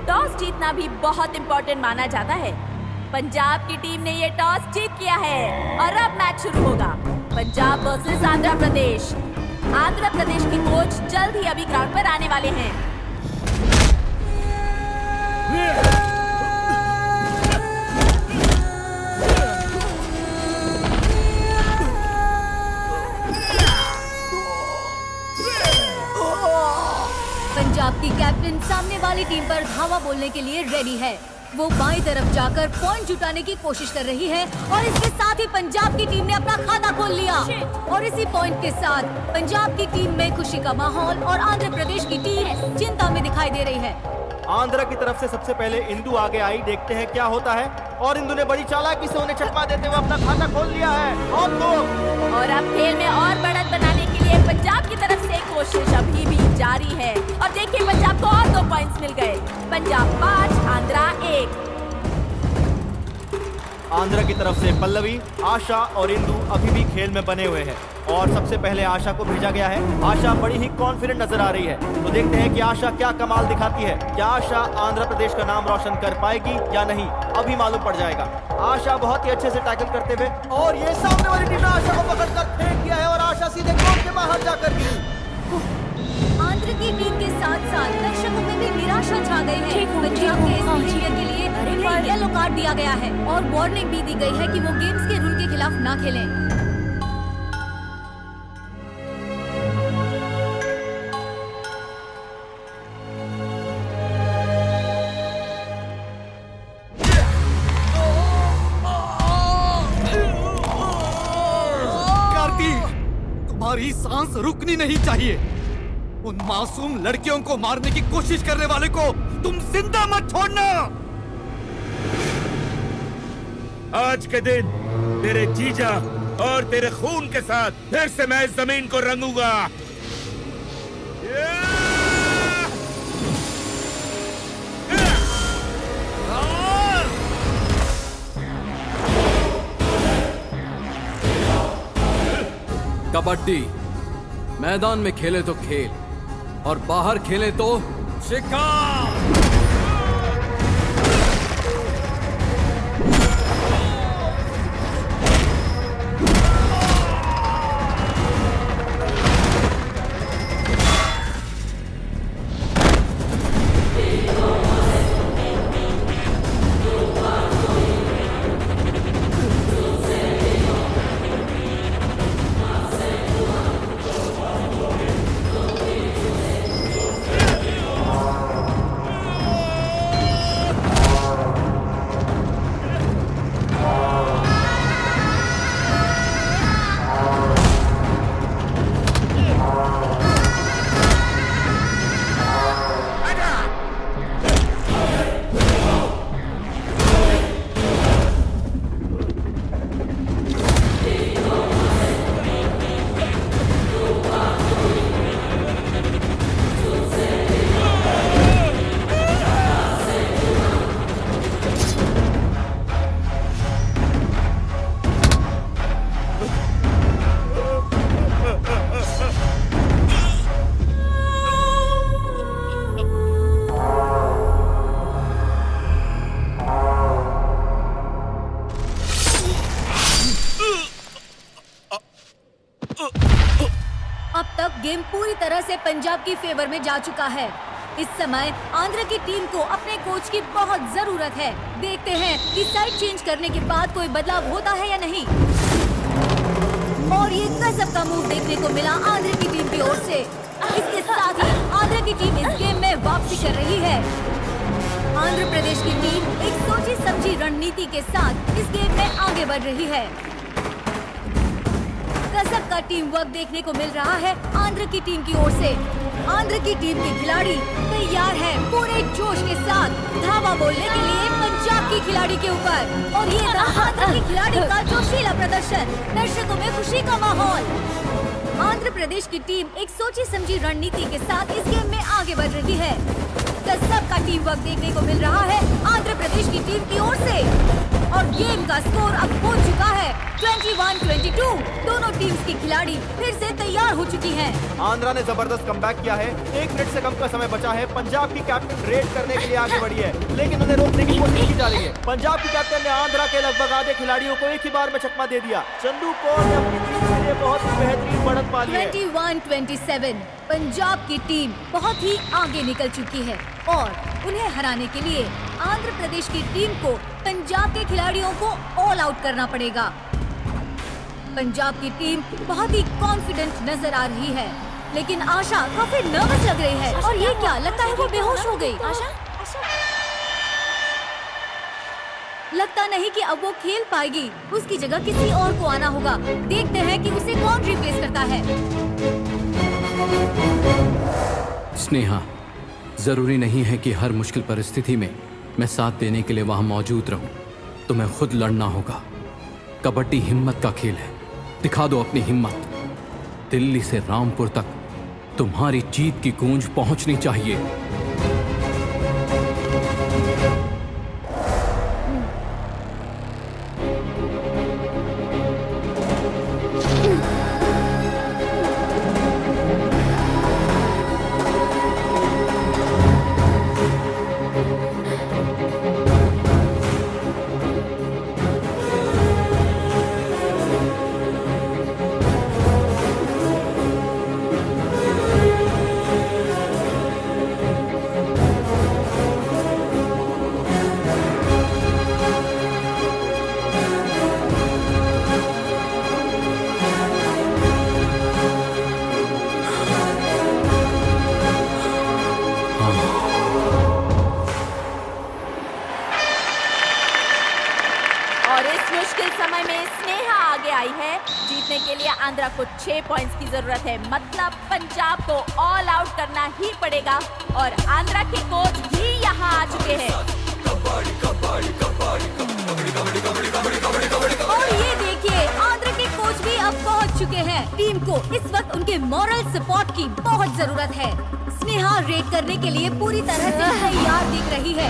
P: टॉस जीतना भी बहुत इम्पोर्टेंट माना जाता है। पंजाब की टीम ने ये टॉस जीत किया है और अब मैच शुरू होगा। पंजाब वर्सेस आंध्र प्रदेश। आंध्र प्रदेश की कोच जल्द ही अभी ग्राउंड पर आने वाले हैं।
S: पंजाब की कैप्टन सामने वाली टीम पर धावा बोलने के लिए रेडी है। वो बाईं तरफ जाकर पॉइंट जुटाने की कोशिश कर रही है और इसके साथ ही पंजाब की टीम ने अपना खाता खोल लिया। और इसी पॉइंट के साथ पंजाब की टीम में खुशी का माहौल और आंध्र प्रदेश की टीम चिंता में दिखाई दे रही है।
L: आंध्र की तरफ से सबसे पहले इंदु आगे आई। देखते हैं क्या होता है। और इंदु ने बड़ी चालाकी से उन्हें चकमा देते हुए अपना खाता खोल लिया है।
P: और अब खेल में और बढ़त बनाने के लिए पंजाब की तरफ से कोशिश अभी भी जारी है। और देखिए पंजाब को और 2 पॉइंट्स मिल गए। पंजाब 5, आंध्रा 1।
L: आंध्र की तरफ से पल्लवी, आशा और इंदु अभी भी खेल में बने हुए हैं। और सबसे पहले आशा को भेजा गया है। आशा बड़ी ही कॉन्फिडेंट नजर आ रही है। तो देखते हैं कि आशा क्या कमाल दिखाती है। क्या आशा आंध्र प्रदेश का नाम रोशन कर पाएगी या नहीं, अभी मालूम पड़ जाएगा। आशा बहुत ही अच्छे से टैकल करते हुए, और ये सामने वाली टीम ने आशा को पकड़कर फेंक दिया है और आशा सीधे कोर्ट के बाहर जाकर गिरी।
S: आंध्र की टीम के साथ साथ दर्शकों में भी निराशा छा गई है। पंजाब के इस प्लेयर के लिए उन्हें येलो कार्ड दिया गया है और वार्निंग भी दी गई है कि वो गेम्स के रूल के खिलाफ ना खेलें।
T: तुम्हारी सांस रुकनी नहीं चाहिए। उन मासूम लड़कियों को मारने की कोशिश करने वाले को तुम जिंदा मत छोड़ना।
U: आज के दिन तेरे जीजा और तेरे खून के साथ फिर से मैं इस जमीन को रंगूंगा।
C: कबड्डी मैदान में खेले तो खेल और बाहर खेले तो
U: शिकार।
S: अब तक गेम पूरी तरह से पंजाब की फेवर में जा चुका है। इस समय आंध्र की टीम को अपने कोच की बहुत जरूरत है। देखते हैं कि साइड चेंज करने के बाद कोई बदलाव होता है या नहीं। और ये गजब का मूव देखने को मिला आंध्र की टीम की ओर से। इसके साथ ही आंध्र की टीम इस गेम में वापसी कर रही है। आंध्र प्रदेश की टीम एक सोची समझी रणनीति के साथ इस गेम में आगे बढ़ रही है। गजब का टीम वर्क देखने को मिल रहा है आंध्र की टीम की ओर से। आंध्र की टीम के खिलाड़ी तैयार हैं पूरे जोश के साथ धावा बोलने के लिए पंजाब की खिलाड़ी के ऊपर। और ये था आंध्र की खिलाड़ी का जोशीला प्रदर्शन, दर्शकों में खुशी का माहौल। आंध्र प्रदेश की टीम एक सोची समझी रणनीति के साथ इस गेम में आगे बढ़ रही है। गजब का टीम वर्क देखने को मिल रहा है आंध्र प्रदेश की टीम की ओर से। और गेम का स्कोर अब हो चुका है 21-22। दोनों टीम्स की खिलाड़ी फिर से तैयार हो चुकी हैं।
L: आंध्रा ने जबरदस्त कमबैक किया है। 1 मिनट से कम का समय बचा है। पंजाब की कैप्टन रेड करने के लिए आगे बढ़ी है, लेकिन उन्हें रोकने की कोशिश की जा रही है। पंजाब की कैप्टन ने आंध्रा के लगभग आधे खिलाड़ियों को एक ही बार में चकमा दे दिया। चंदू कौर ने अपनी टीम के लिए बहुत ही बेहतरीन बढ़त पा ली है।
S: 21-27 पंजाब की टीम बहुत ही आगे निकल चुकी है और उन्हें हराने के लिए आंध्र प्रदेश की टीम को पंजाब के खिलाड़ियों को ऑल आउट करना पड़ेगा। पंजाब की टीम बहुत ही कॉन्फिडेंट नजर आ रही है, लेकिन आशा काफी नर्वस लग रही है। और ये क्या लगता है वो बेहोश हो गई। आशा लगता नहीं कि अब वो खेल पाएगी। उसकी जगह किसी और को आना होगा। देखते हैं कि उसे कौन रिप्लेस करता है।
C: स्नेहा, जरूरी नहीं है कि हर मुश्किल परिस्थिति में मैं साथ देने के लिए वहां मौजूद रहूं। तुम्हें खुद लड़ना होगा। कबड्डी हिम्मत का खेल है। दिखा दो अपनी हिम्मत। दिल्ली से रामपुर तक तुम्हारी जीत की गूंज पहुंचनी चाहिए।
P: जीतने के लिए आंध्रा को 6 पॉइंट्स की जरूरत है। मतलब पंजाब को ऑल आउट करना ही पड़ेगा और आंध्रा के कोच भी यहाँ आ चुके हैं। और ये देखिए आंध्रा के कोच भी अब पहुँच चुके हैं। टीम को इस वक्त उनके मॉरल सपोर्ट की बहुत जरूरत है। स्नेहा रेड करने के लिए पूरी तरह से तैयार दिख रही है।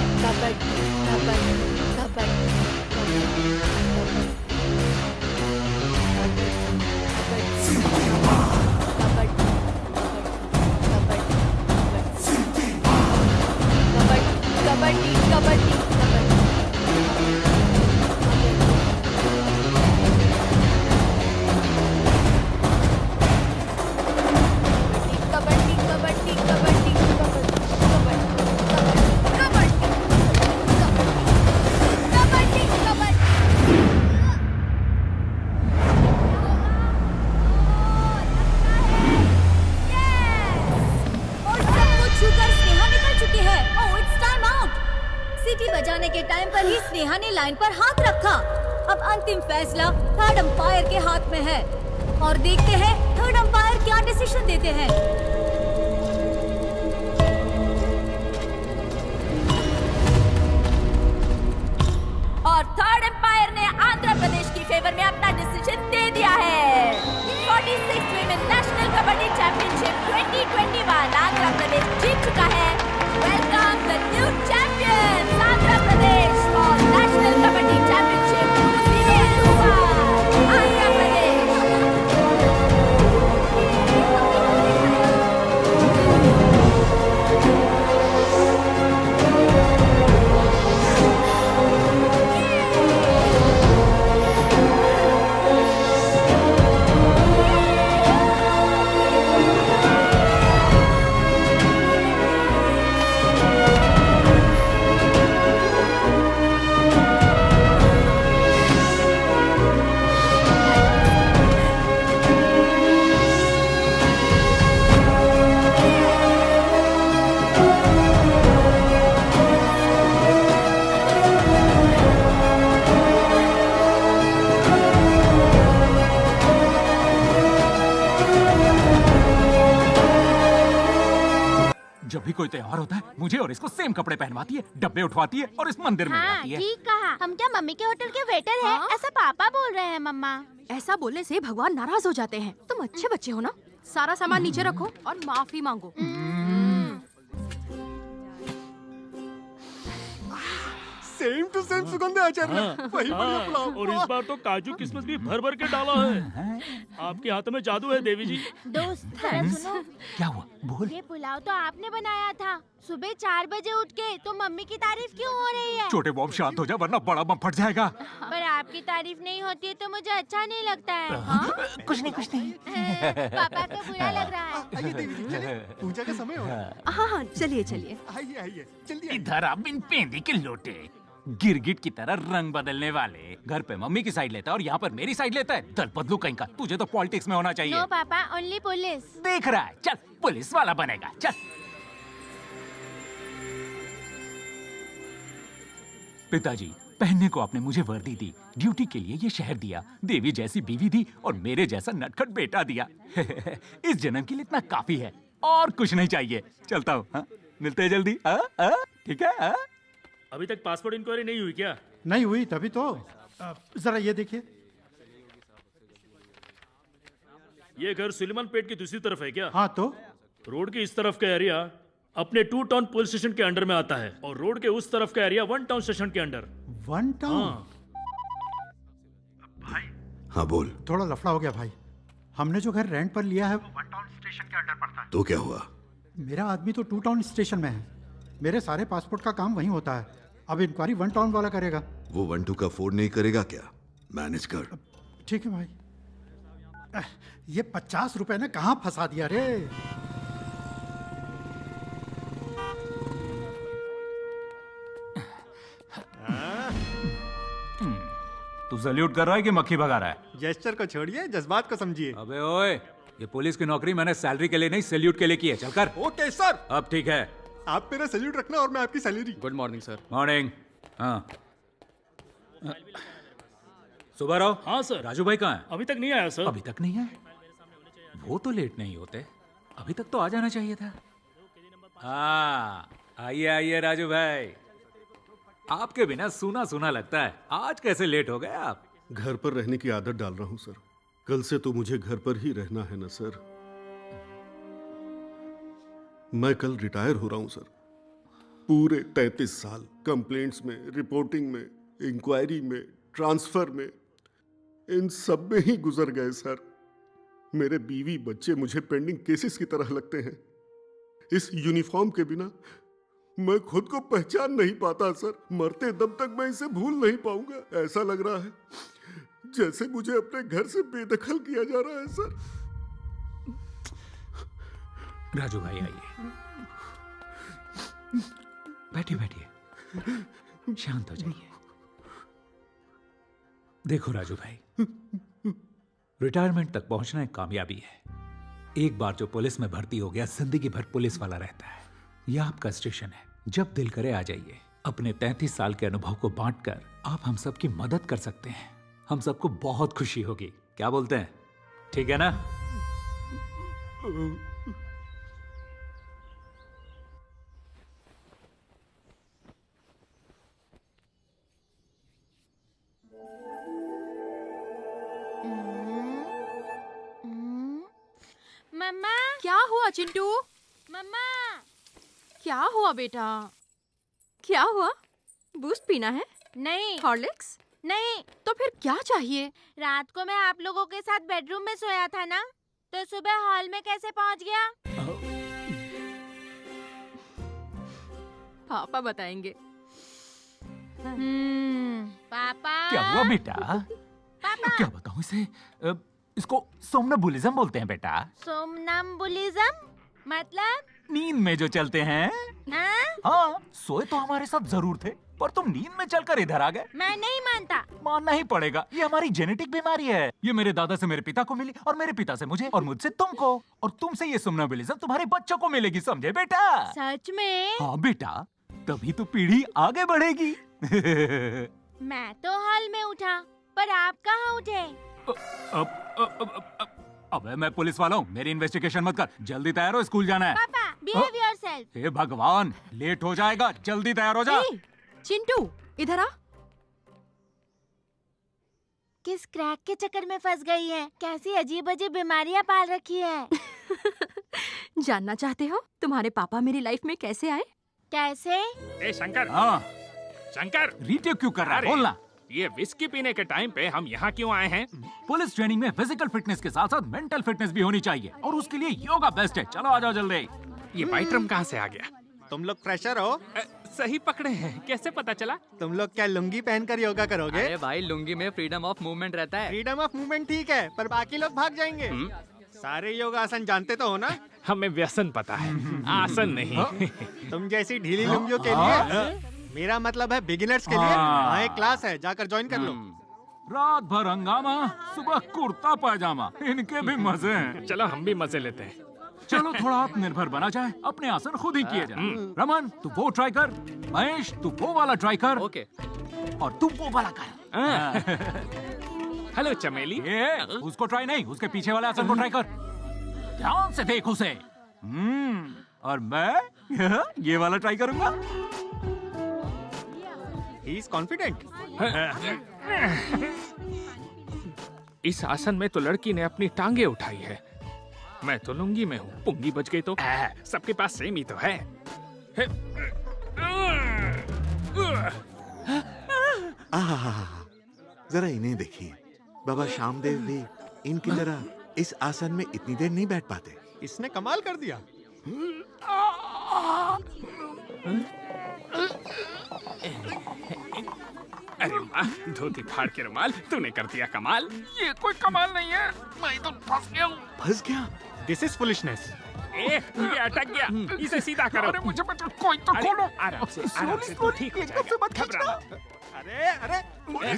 P: कबड्डी कबड्डी कबड्डी कबड्डी कबड्डी कबड्डी
S: और सब कुछ छूकर स्नेहा निकल चुकी है। ओह, इट्स टाइम आउट। सीटी बजाने के टाइम पर ही स्नेहा ने लाइन पर हाथ रखा। अब अंतिम फैसला थर्ड अंपायर के हाथ में है और देखते हैं थर्ड अंपायर क्या डिसीजन देते हैं।
P: और थर्ड एम्पायर ने आंध्र प्रदेश की फेवर में अपना डिसीजन दे दिया है। 46th women national kabaddi championship 2021 Andhra Pradesh जीत चुका है। Welcome the new champions Andhra Pradesh और नेशनल कबड्डी चैंपियनशिप 2021 आंध्र प्रदेश।
F: जब भी कोई त्योहार होता है मुझे और इसको सेम कपड़े पहनवाती है, डब्बे उठवाती है और इस मंदिर में
E: हाँ,
F: जाती है।
E: ठीक कहा। हम क्या मम्मी के होटल के वेटर हैं? ऐसा पापा बोल रहे हैं मम्मा।
K: ऐसा बोलने से भगवान नाराज हो जाते हैं। तुम अच्छे बच्चे हो ना, सारा सामान नीचे रखो और माफी मांगो।
V: सेम टू सेम सुगंध आचार्य। वही बढ़िया पुलाव।
U: और इस बार तो काजू किशमिश भी भर भर के डाला है। आपके हाथ में जादू है देवी जी।
E: दोस्त जरा सुनो।
F: क्या हुआ? बोल।
E: ये पुलाव तो आपने बनाया था। सुबह 4 बजे उठ के तो मम्मी की तारीफ क्यों हो रही है?
F: छोटे बॉब शांत हो जा वरना बड़ा बम फट जाएगा।
E: पर आपकी तारीफ नहीं होती है तो मुझे अच्छा नहीं लगता है। हाँ?
F: कुछ नहीं।
E: पापा को बुरा लग रहा है।
V: आइए देवी जी, चलिए। पूजा का समय हो रहा है।
K: हाँ हाँ, चलिए चलिए।
V: आइए जल्दी।
U: इधर आप इन पेंदी के लोटे गिरगिट की तरह रंग बदलने वाले। घर पे मम्मी की साइड लेता है और यहाँ पर मेरी साइड लेता है। दल बदलू कहीं का। तुझे तो पॉलिटिक्स में होना चाहिए।
E: नो पापा, ओनली पुलिस।
U: देख रहा है, चल पुलिस वाला बनेगा। चल पिताजी, पहनने को आपने मुझे वर्दी दी, ड्यूटी के लिए ये शहर दिया, देवी जैसी बीवी दी और मेरे जैसा नटखट बेटा दिया। इस जन्म के लिए इतना काफी है और कुछ नहीं चाहिए। चलता हूँ। हाँ? मिलते हैं जल्दी। ठीक है। अभी तक पासपोर्ट इंक्वायरी नहीं हुई क्या?
V: नहीं हुई तभी तो। जरा ये देखिए।
U: ये घर सुलेमान पेट की दूसरी तरफ है क्या?
V: हाँ तो
U: रोड के इस तरफ का एरिया अपने 2 टाउन पुलिस स्टेशन के अंडर में आता है और रोड के उस तरफ का एरिया 1 टाउन स्टेशन के अंडर।
V: 1 टाउन?
W: हाँ बोल।
V: थोड़ा लफड़ा हो गया भाई। हमने जो घर रेंट पर लिया है वो 1 टाउन स्टेशन के अंडर पड़ता है।
W: तो क्या हुआ?
V: मेरा आदमी तो 2 टाउन स्टेशन में है। मेरे सारे पासपोर्ट का काम वहीं होता है। अब इंक्वायरी 1 टाउन वाला करेगा।
W: वो 1-2 का अफोर्ड नहीं करेगा क्या? मैनेज कर।
V: ठीक है भाई। ये 50 रुपए ने कहाँ फंसा दिया रे?
U: तू सैल्यूट कर रहा है कि मक्खी भगा रहा है?
V: जेस्चर को छोड़िए, जज्बात को समझिए।
U: अबे ओए, ये पुलिस की नौकरी मैंने सैलरी के लिए नहीं सैल्यूट के लिए की है। चल कर।
V: Okay sir.
U: अब ठीक है।
V: आप मेरा सैल्यूट रखना और मैं आपकी salary.
C: Good morning sir.
U: Morning. हाँ सुबह रहो। हाँ सर। राजू भाई कहाँ है? अभी तक नहीं आया सर। अभी तक नहीं आए? वो तो लेट नहीं होते, अभी तक तो आ जाना चाहिए था। हाँ आइए आइए राजू भाई, आपके बिना सूना सूना लगता है। आज कैसे लेट हो गए आप?
W: घर पर रहने की आदत डाल रहा हूँ सर। कल से तो मुझे घर पर ही रहना है ना सर। मैं कल रिटायर हो रहा हूँ सर। पूरे 33 साल कंप्लेंट्स में, रिपोर्टिंग में, इंक्वायरी में, ट्रांसफर में, इन सब में ही गुजर गए सर। मेरे बीवी बच्चे मुझे पेंडिंग केसेस की तरह लगते हैं। इस यूनिफॉर्म के बिना मैं खुद को पहचान नहीं पाता सर। मरते दम तक मैं इसे भूल नहीं पाऊंगा। ऐसा लग रहा है जैसे मुझे अपने घर से बेदखल किया जा रहा है सर।
U: राजू भाई आइए, बैठिए बैठिए, शांत हो जाइए। देखो राजू भाई, रिटायरमेंट तक पहुंचना एक कामयाबी है। एक बार जो पुलिस में भर्ती हो गया, जिंदगी भर पुलिस वाला रहता है। यह आपका स्टेशन है, जब दिल करे आ जाइए। अपने 33 साल के अनुभव को बांटकर आप हम सबकी मदद कर सकते हैं। हम सबको बहुत खुशी होगी, क्या बोलते हैं? ठीक है ना?
B: मम्मा, क्या हुआ चिंटू? मम्मा, क्या हुआ बेटा? क्या हुआ? बूस्ट पीना है? नहीं। हॉर्लिक्स? नहीं। तो फिर क्या चाहिए? रात को मैं आप लोगों के साथ बेडरूम में सोया था ना, तो सुबह हॉल में कैसे पहुंच गया? पापा बताएंगे। पापा।
U: क्या हुआ बेटा?
B: पापा।
U: क्या बताऊं इसे? इसको सोमनम्बुलिज्म बोलते हैं बेटा।
B: सोमनम्बुलिज्म मतलब?
U: नींद में जो चलते हैं। हाँ, सोए तो हमारे साथ जरूर थे, पर तुम नींद में चलकर इधर आ गए।
B: मैं नहीं मानता।
U: मानना ही पड़ेगा, ये हमारी जेनेटिक बीमारी है। ये मेरे दादा से मेरे पिता को मिली, और मेरे पिता से मुझे, और मुझसे तुमको, और तुमसे ये सोमनम्बुलिज्म तुम्हारे बच्चों को मिलेगी, समझे बेटा?
B: सच में?
U: हाँ बेटा, तभी तो पीढ़ी आगे बढ़ेगी।
B: मैं तो हॉल में उठा, पर आप कहाँ उठे?
U: अबे मैं पुलिस वाला हूँ, मेरी इन्वेस्टिगेशन मत कर। जल्दी तैयार हो, स्कूल जाना है।
B: पापा, behave yourself।
U: हे भगवान, लेट हो जाएगा, जल्दी तैयार हो जा।
B: चिंटू, इधर आ। किस क्रैक के चक्कर में फंस गई है? कैसी अजीब अजीब बीमारियां पाल रखी है? जानना चाहते हो तुम्हारे पापा मेरी लाइफ में कैसे आए? कैसे?
D: ए शंकर।
U: हाँ।
D: शंकर,
U: रीटेक क्यों कर रहा है? बोलना।
D: ये विस्की पीने के टाइम पे हम यहाँ क्यों आए हैं?
U: पुलिस ट्रेनिंग में फिजिकल फिटनेस के साथ साथ मेंटल फिटनेस भी होनी चाहिए, और उसके लिए योगा बेस्ट है। चलो आ जाओ जल्दी।
D: ये वाइट रूम कहाँ से आ गया?
L: तुम लोग फ्रेशर हो?
D: सही पकड़े हैं, कैसे पता चला?
L: तुम लोग क्या लुंगी पहनकर योगा करोगे?
C: अरे भाई, लुंगी में फ्रीडम ऑफ मूवमेंट रहता है।
L: फ्रीडम ऑफ मूवमेंट ठीक है, पर बाकी लोग भाग जाएंगे। सारे योगासन जानते तो हो ना?
D: हमें व्यसन पता है, आसन नहीं।
L: तुम जैसी ढीली लुंगियों के लिए, मेरा मतलब है बिगिनर्स के लिए वहाँ एक क्लास है, जाकर ज्वाइन कर लो।
U: रात भर हंगामा, सुबह कुर्ता पायजामा, इनके भी मजे हैं।
D: चलो हम भी मजे लेते हैं।
U: चलो थोड़ा आत्मनिर्भर बना जाए, अपने आसन खुद ही किए जाए। रमन, तू वो ट्राई कर। महेश, तू वो वाला ट्राई कर।
C: ओके।
U: और तू वो वाला कर।
D: हेलो चमेली।
U: ये उसको ट्राई नहीं, उसके पीछे वाले आसन को ट्राई कर। ध्यान से देख उसे। और मैं ये वाला ट्राई करूंगा।
L: He is confident।
D: इस आसन में तो लड़की ने अपनी टांगे उठाई है। मैं तो लुंगी में हूँ, पुंगी बच गई तो सबके पास सेम ही तो है।
M: जरा इन्हें देखिए, बाबा श्यामदेव भी इनकी तरह इस आसन में इतनी देर नहीं बैठ पाते।
L: इसने कमाल कर दिया।
D: अरे वाह, धोती फाड़ के रुमाल, तूने कर दिया कमाल। ये कोई कमाल नहीं है, मैं तो फंस गया हूँ।
M: फंस गया?
L: This is foolishness.
D: ये अटक गया, इसे सीधा करो।
U: अरे मुझे बचा, कोई तो खोलो।
D: आराम से तू ठीक हो जाएगा, घबरा मत।
L: अरे आराम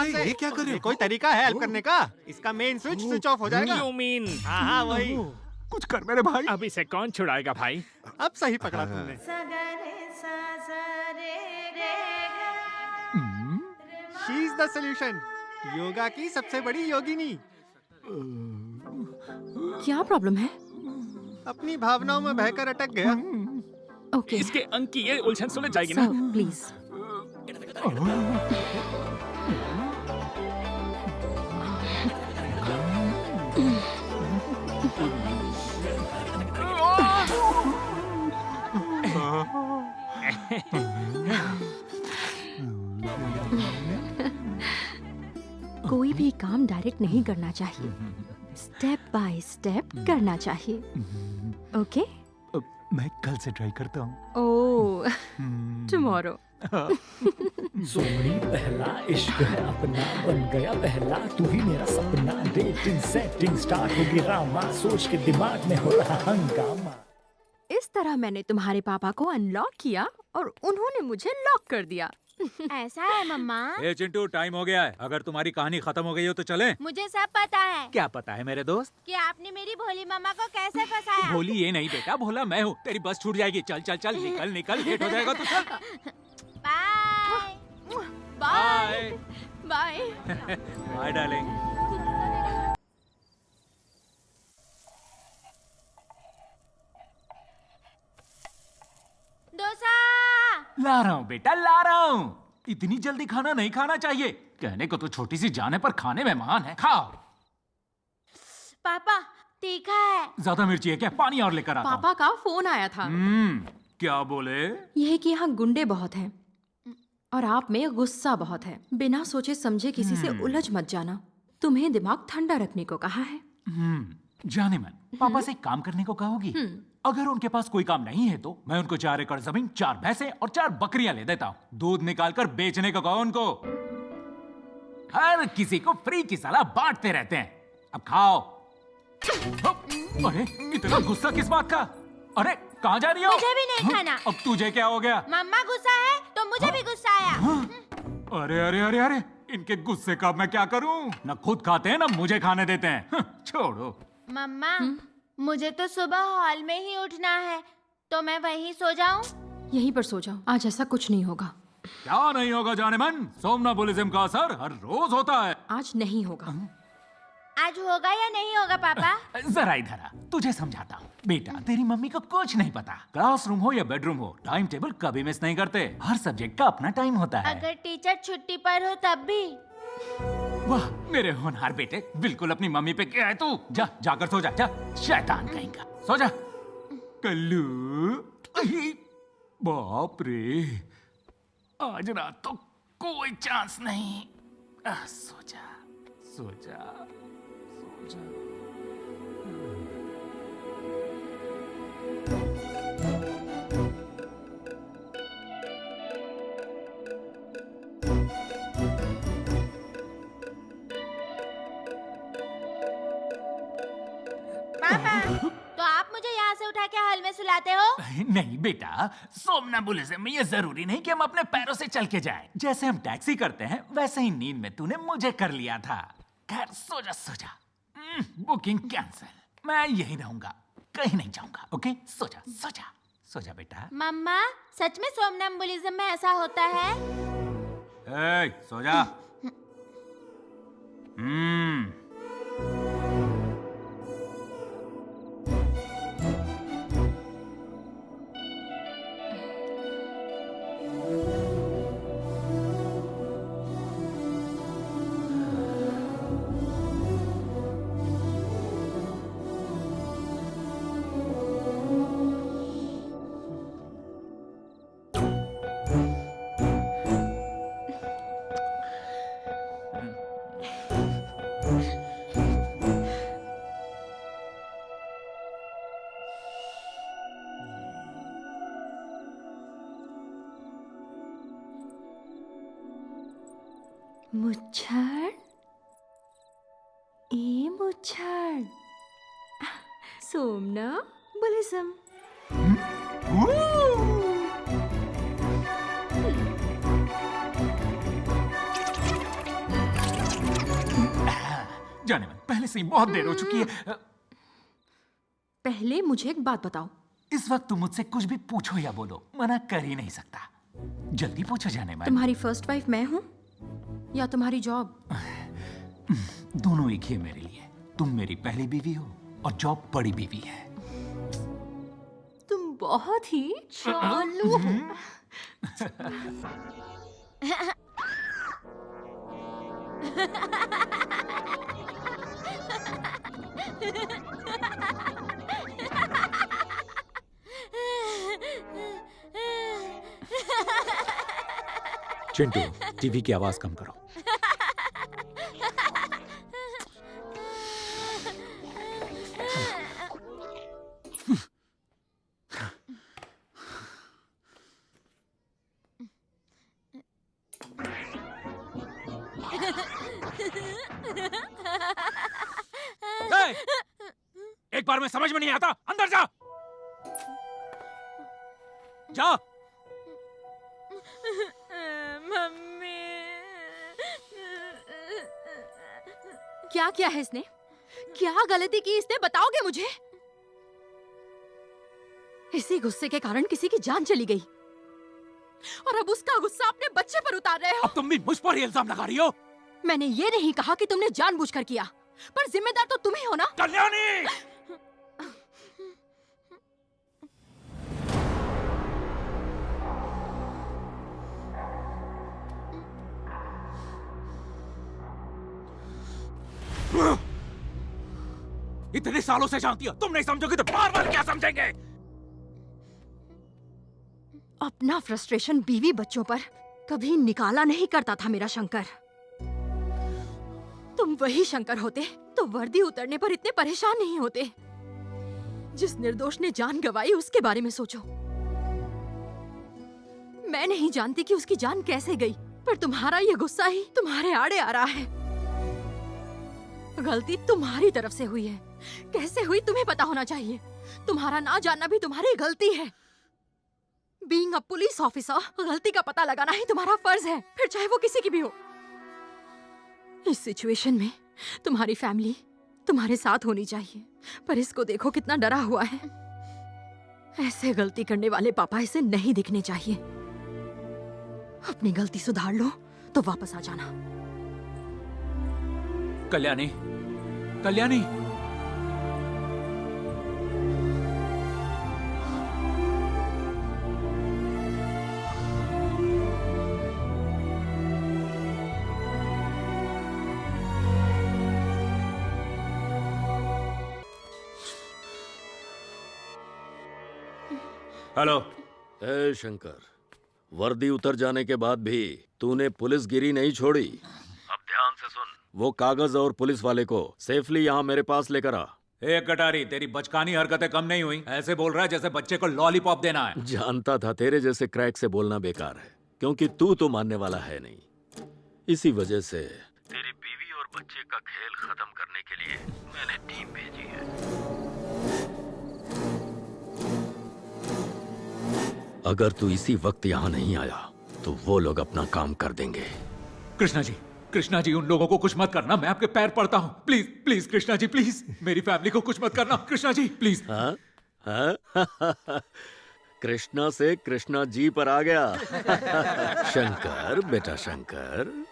L: से।
M: ये क्या कर रहे हो?
L: कोई तरीका है हेल्प करने का? इसका मेन स्विच ऑफ हो जाएगा।
D: You mean?
L: हाँ वही।
U: कुछ कर मेरे भाई।
D: अब इसे कौन छुड़ाएगा भाई?
L: अब सही पकड़ा तुमने। She is the solution। Yoga की सबसे बड़ी योगिनी।
B: क्या प्रॉब्लम है?
L: अपनी भावनाओं में बहकर अटक गया।
B: ओके।
D: इसके अंक की ये उलझन सुलझ जाएगी ना?
B: प्लीज। कोई भी काम डायरेक्ट नहीं करना चाहिए, स्टेप बाय स्टेप करना चाहिए। ओके?
U: मैं कल से ट्राई करता हूँ।
B: ओह, टुमारो।
A: सोनी पहला इश्क है अपना, बन गया पहला तू ही मेरा सपना। डेटिंग सेटिंग स्टार्ट होगी रामा, सोच के दिमाग में हो रहा हंगामा।
B: इस तरह मैंने तुम्हारे पापा को अनलॉक किया और उन्होंने मुझे लॉक कर दिया।
E: ऐसा है मम्मा?
F: ए चिंटू, टाइम हो गया है। अगर तुम्हारी कहानी खत्म हो गई हो तो चलें?
E: मुझे सब पता है।
F: क्या पता है मेरे दोस्त?
E: कि आपने मेरी भोली मम्मा को कैसे फंसाया।
F: भोली ये नहीं बेटा, भोला मैं हूँ। तेरी बस छूट जाएगी। चल चल चल, निकल निकल, लेट हो जाएगा तो चल।
B: Bye bye
F: bye darling.
E: Dosa
U: ला रहा हूँ बेटा, ला रहा हूँ। इतनी जल्दी खाना नहीं खाना चाहिए। कहने को तो छोटी सी जान है, पर खाने में महान है। खाओ।
E: पापा तीखा है।
U: ज्यादा मिर्ची है क्या? पानी और लेकर आता हूँ।
B: पापा का फोन आया था।
U: क्या बोले?
B: यह कि यहाँ गुंडे बहुत हैं और आप में गुस्सा बहुत है। बिना सोचे समझे किसी से उलझ मत जाना। तुम्हें दिमाग ठंडा रखने को कहा है।
U: जाने मन, पापा से एक काम करने को कहोगी? अगर उनके पास कोई काम नहीं है तो मैं उनको 4 एकड़ जमीन, 4 भैंसे और 4 बकरियां ले देता हूँ। दूध निकालकर बेचने को कहो उनको। हर किसी को फ्री की सलाह बांटते रहते हैं। अब खाओ। अरे इतना गुस्सा किस बात का? अरे कहाँ जा रही हो?
E: मुझे भी नहीं खाना।
U: अब तुझे क्या हो गया?
E: मम्मा गुस्सा है तो मुझे भी गुस्सा आया।
U: अरे अरे अरे अरे, इनके गुस्से का मैं क्या करूं? न खुद खाते हैं न मुझे खाने देते हैं। छोड़ो।
E: मम्मा मुझे तो सुबह हॉल में ही उठना है, तो मैं वहीं सो जाऊं?
B: यहीं पर सो जाओ। आज ऐसा कुछ नहीं होगा।
U: क्या नहीं होगा जाने मन? सोमनाबुलिज्म का असर हर रोज होता है।
B: आज नहीं होगा।
E: आज होगा या नहीं होगा पापा?
U: जरा इधर आ, तुझे समझाता हूँ। बेटा, तेरी मम्मी को कुछ नहीं पता। क्लासरूम हो या बेडरूम हो, टाइम टेबल कभी मिस नहीं करते। हर सब्जेक्ट का अपना टाइम होता है।
E: अगर टीचर छुट्टी पर हो तब भी?
U: वाह मेरे होनहार बेटे, बिल्कुल अपनी मम्मी पे क्या है तू। जा जाकर सो जा, जा शैतान कहेगा। सो जा। कल्लू, बाप रे, आज रात तो कोई चांस नहीं। सो जा, सो जा, सो जा।
E: तो आप मुझे यहाँ से उठा के हॉल में सुलाते हो?
U: नहीं बेटा, सोमनाबुलिज्म में ये जरूरी नहीं कि हम अपने पैरों से चल के जाएं। जैसे हम टैक्सी करते हैं वैसे ही नींद में तूने मुझे कर लिया था। खैर सो जा, सो जा। Booking cancel. मैं यही रहूंगा, कहीं नहीं जाऊंगा। ओके, सो जा, सो जा, सो जा बेटा।
E: मम्मा सच में सोमनाम्बुलिज्म में ऐसा होता है?
U: सो जा।
B: मुच्छड़, ए मुच्छड़, सोमनाबुलिज्म।
U: जाने मन, पहले से ही बहुत देर हो चुकी है।
B: पहले मुझे एक बात बताओ।
U: इस वक्त तुम मुझसे कुछ भी पूछो या बोलो, मना कर ही नहीं सकता। जल्दी पूछो जाने मन।
B: तुम्हारी फर्स्ट वाइफ मैं हूँ या तुम्हारी जॉब?
U: दोनों एक ही है मेरे लिए। तुम मेरी पहली बीवी हो और जॉब बड़ी बीवी है।
B: तुम बहुत ही चालू हो।
F: चिंटू, टीवी की आवाज कम करो।
U: एक बार में समझ में नहीं आता, अंदर जा। जा।
B: मम्मी। क्या किया है इसने? क्या गलती की इसने, बताओगे मुझे? इसी गुस्से के कारण किसी की जान चली गई और अब उसका गुस्सा अपने बच्चे पर उतार रहे हो।
U: अब तुम भी मुझ पर ही इल्जाम लगा रही हो।
B: मैंने ये नहीं कहा कि तुमने जानबूझकर किया, पर जिम्मेदार तो तुम ही हो ना।
U: कल्याणी! इतने सालों से जानती हो, तुम नहीं समझोगे तो बार बार क्या समझेंगे?
B: अपना फ्रस्ट्रेशन बीवी बच्चों पर कभी निकाला नहीं करता था मेरा शंकर। तुम वही शंकर होते तो वर्दी उतरने पर इतने परेशान नहीं होते। जिस निर्दोष ने जान गंवाई उसके बारे में सोचो। मैं नहीं जानती कि उसकी जान कैसे गई, पर तुम्हारा ये गुस्सा ही तुम्हारे आड़े आ रहा है। गलती तुम्हारी तरफ से हुई है, कैसे हुई तुम्हें पता होना चाहिए। तुम्हारा ना जानना भी तुम्हारी गलती है। बीइंग अ पुलिस ऑफिसर, गलती का पता लगाना ही तुम्हारा फर्ज है, फिर चाहे वो किसी की भी हो। इस सिचुएशन में तुम्हारी फैमिली तुम्हारे साथ होनी चाहिए, पर इसको देखो कितना डरा हुआ है। ऐसे गलती करने वाले पापा इसे नहीं दिखने चाहिए। अपनी गलती सुधार लो तो वापस आ जाना।
U: कल्याणी, कल्याणी,
G: हेलो। ए शंकर, वर्दी उतर जाने के बाद भी तूने पुलिसगिरी नहीं छोड़ी। अब ध्यान से सुन, वो कागज और पुलिस वाले को सेफली यहाँ मेरे पास लेकर आ।
U: ए कटारी, तेरी बचकानी हरकतें कम नहीं हुई। ऐसे बोल रहा है जैसे बच्चे को लॉलीपॉप देना है।
G: जानता था तेरे जैसे क्रैक से बोलना बेकार है, क्योंकि तू तो मानने वाला है नहीं। इसी वजह से तेरी बीवी और बच्चे का खेल खत्म करने के लिए मैंने टीम भेजी है। अगर तू इसी वक्त यहाँ नहीं आया तो वो लोग अपना काम कर देंगे।
U: कृष्णा जी, कृष्णा जी, उन लोगों को कुछ मत करना, मैं आपके पैर पड़ता हूँ। Please please Krishna ji, please मेरी फैमिली को कुछ मत करना कृष्णा जी, प्लीज।
G: हाँ? हाँ? कृष्णा से कृष्णा जी पर आ गया। शंकर, बेटा शंकर,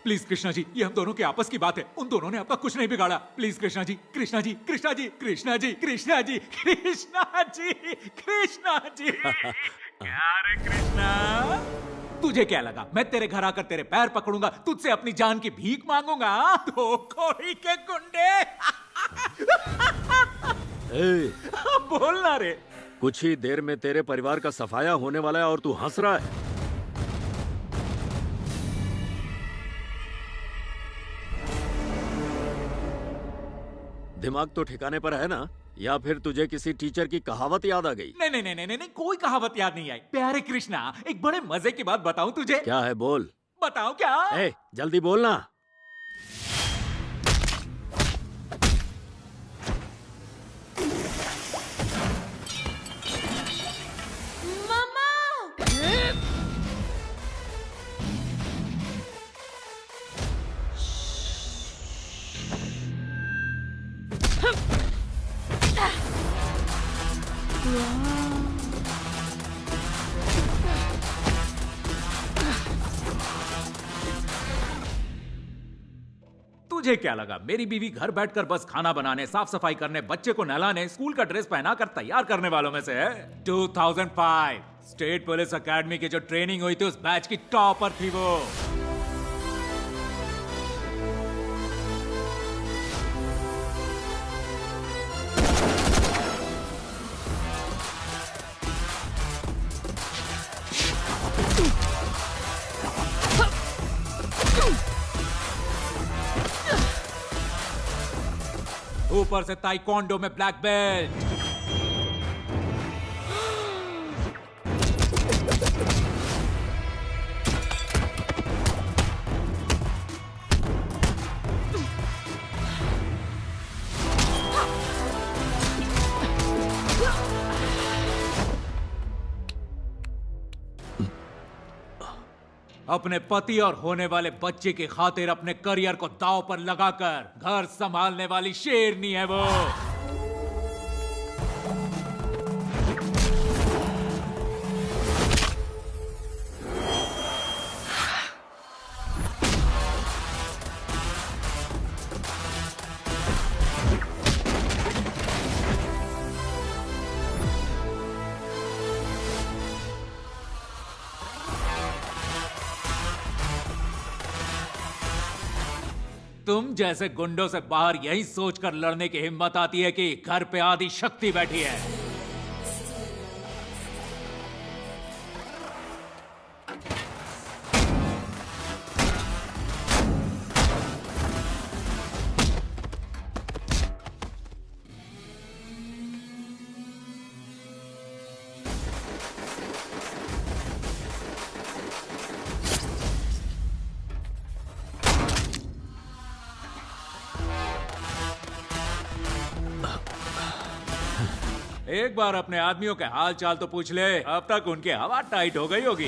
U: प्लीज कृष्णा जी, ये हम दोनों की आपस की बात है। उन दोनों ने आपका कुछ नहीं बिगाड़ा। प्लीज कृष्णा जी, कृष्णा जी, कृष्णा जी, कृष्णा जी, कृष्णा जी, कृष्णा जी, कृष्णा जी। क्या रे कृष्णा, तुझे क्या लगा मैं तेरे घर आकर तेरे पैर पकड़ूंगा, तुझसे अपनी जान की भीख मांगूंगा? धोखोरी के गुंडे। बोलना रे।
G: कुछ ही देर में तेरे परिवार का सफाया होने वाला है और तू हंस रहा है। दिमाग तो ठिकाने पर है ना, या फिर तुझे किसी टीचर की कहावत याद आ गई?
U: नहीं नहीं नहीं नहीं नहीं, कोई कहावत याद नहीं आई। प्यारे कृष्णा, एक बड़े मजे की बात बताऊं तुझे।
G: क्या है, बोल।
U: बताऊं क्या?
G: ए, जल्दी बोलना।
U: तुझे क्या लगा मेरी बीवी घर बैठकर बस खाना बनाने, साफ सफाई करने, बच्चे को नहलाने, स्कूल का ड्रेस पहनाकर तैयार करने वालों में से है? 2005 स्टेट पुलिस एकेडमी की जो ट्रेनिंग हुई थी उस बैच की टॉपर थी वो। ऊपर से ताइक्वांडो में ब्लैक बेल्ट। अपने पति और होने वाले बच्चे की खातिर अपने करियर को दांव पर लगाकर घर संभालने वाली शेरनी है वो। तुम जैसे गुंडों से बाहर यही सोचकर लड़ने की हिम्मत आती है कि घर पे आदि शक्ति बैठी है। एक बार अपने आदमियों के हाल चाल तो पूछ ले, अब तक उनकी हवा टाइट हो गई होगी।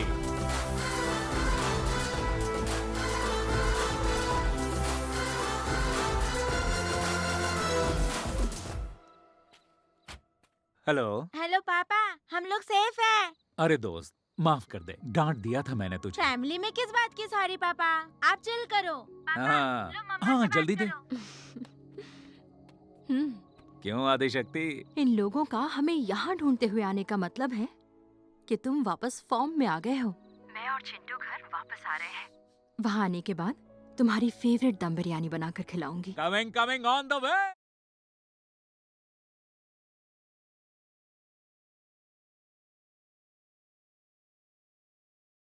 U: हेलो।
H: हेलो पापा, हम लोग सेफ हैं।
U: अरे दोस्त, माफ कर दे, डांट दिया था मैंने तुझे।
H: फैमिली में किस बात की सॉरी पापा, आप चिल करो।
U: हाँ जल्दी दे। क्यों आदिशक्ति?
B: इन लोगों का हमें यहाँ ढूंढते हुए आने का मतलब है कि तुम वापस फॉर्म में आ गए हो। मैं और चिंटू घर वापस आ रहे हैं। वहाँ आने के बाद तुम्हारी फेवरेट दम बिरयानी बनाकर खिलाऊंगी।
U: Coming on the way.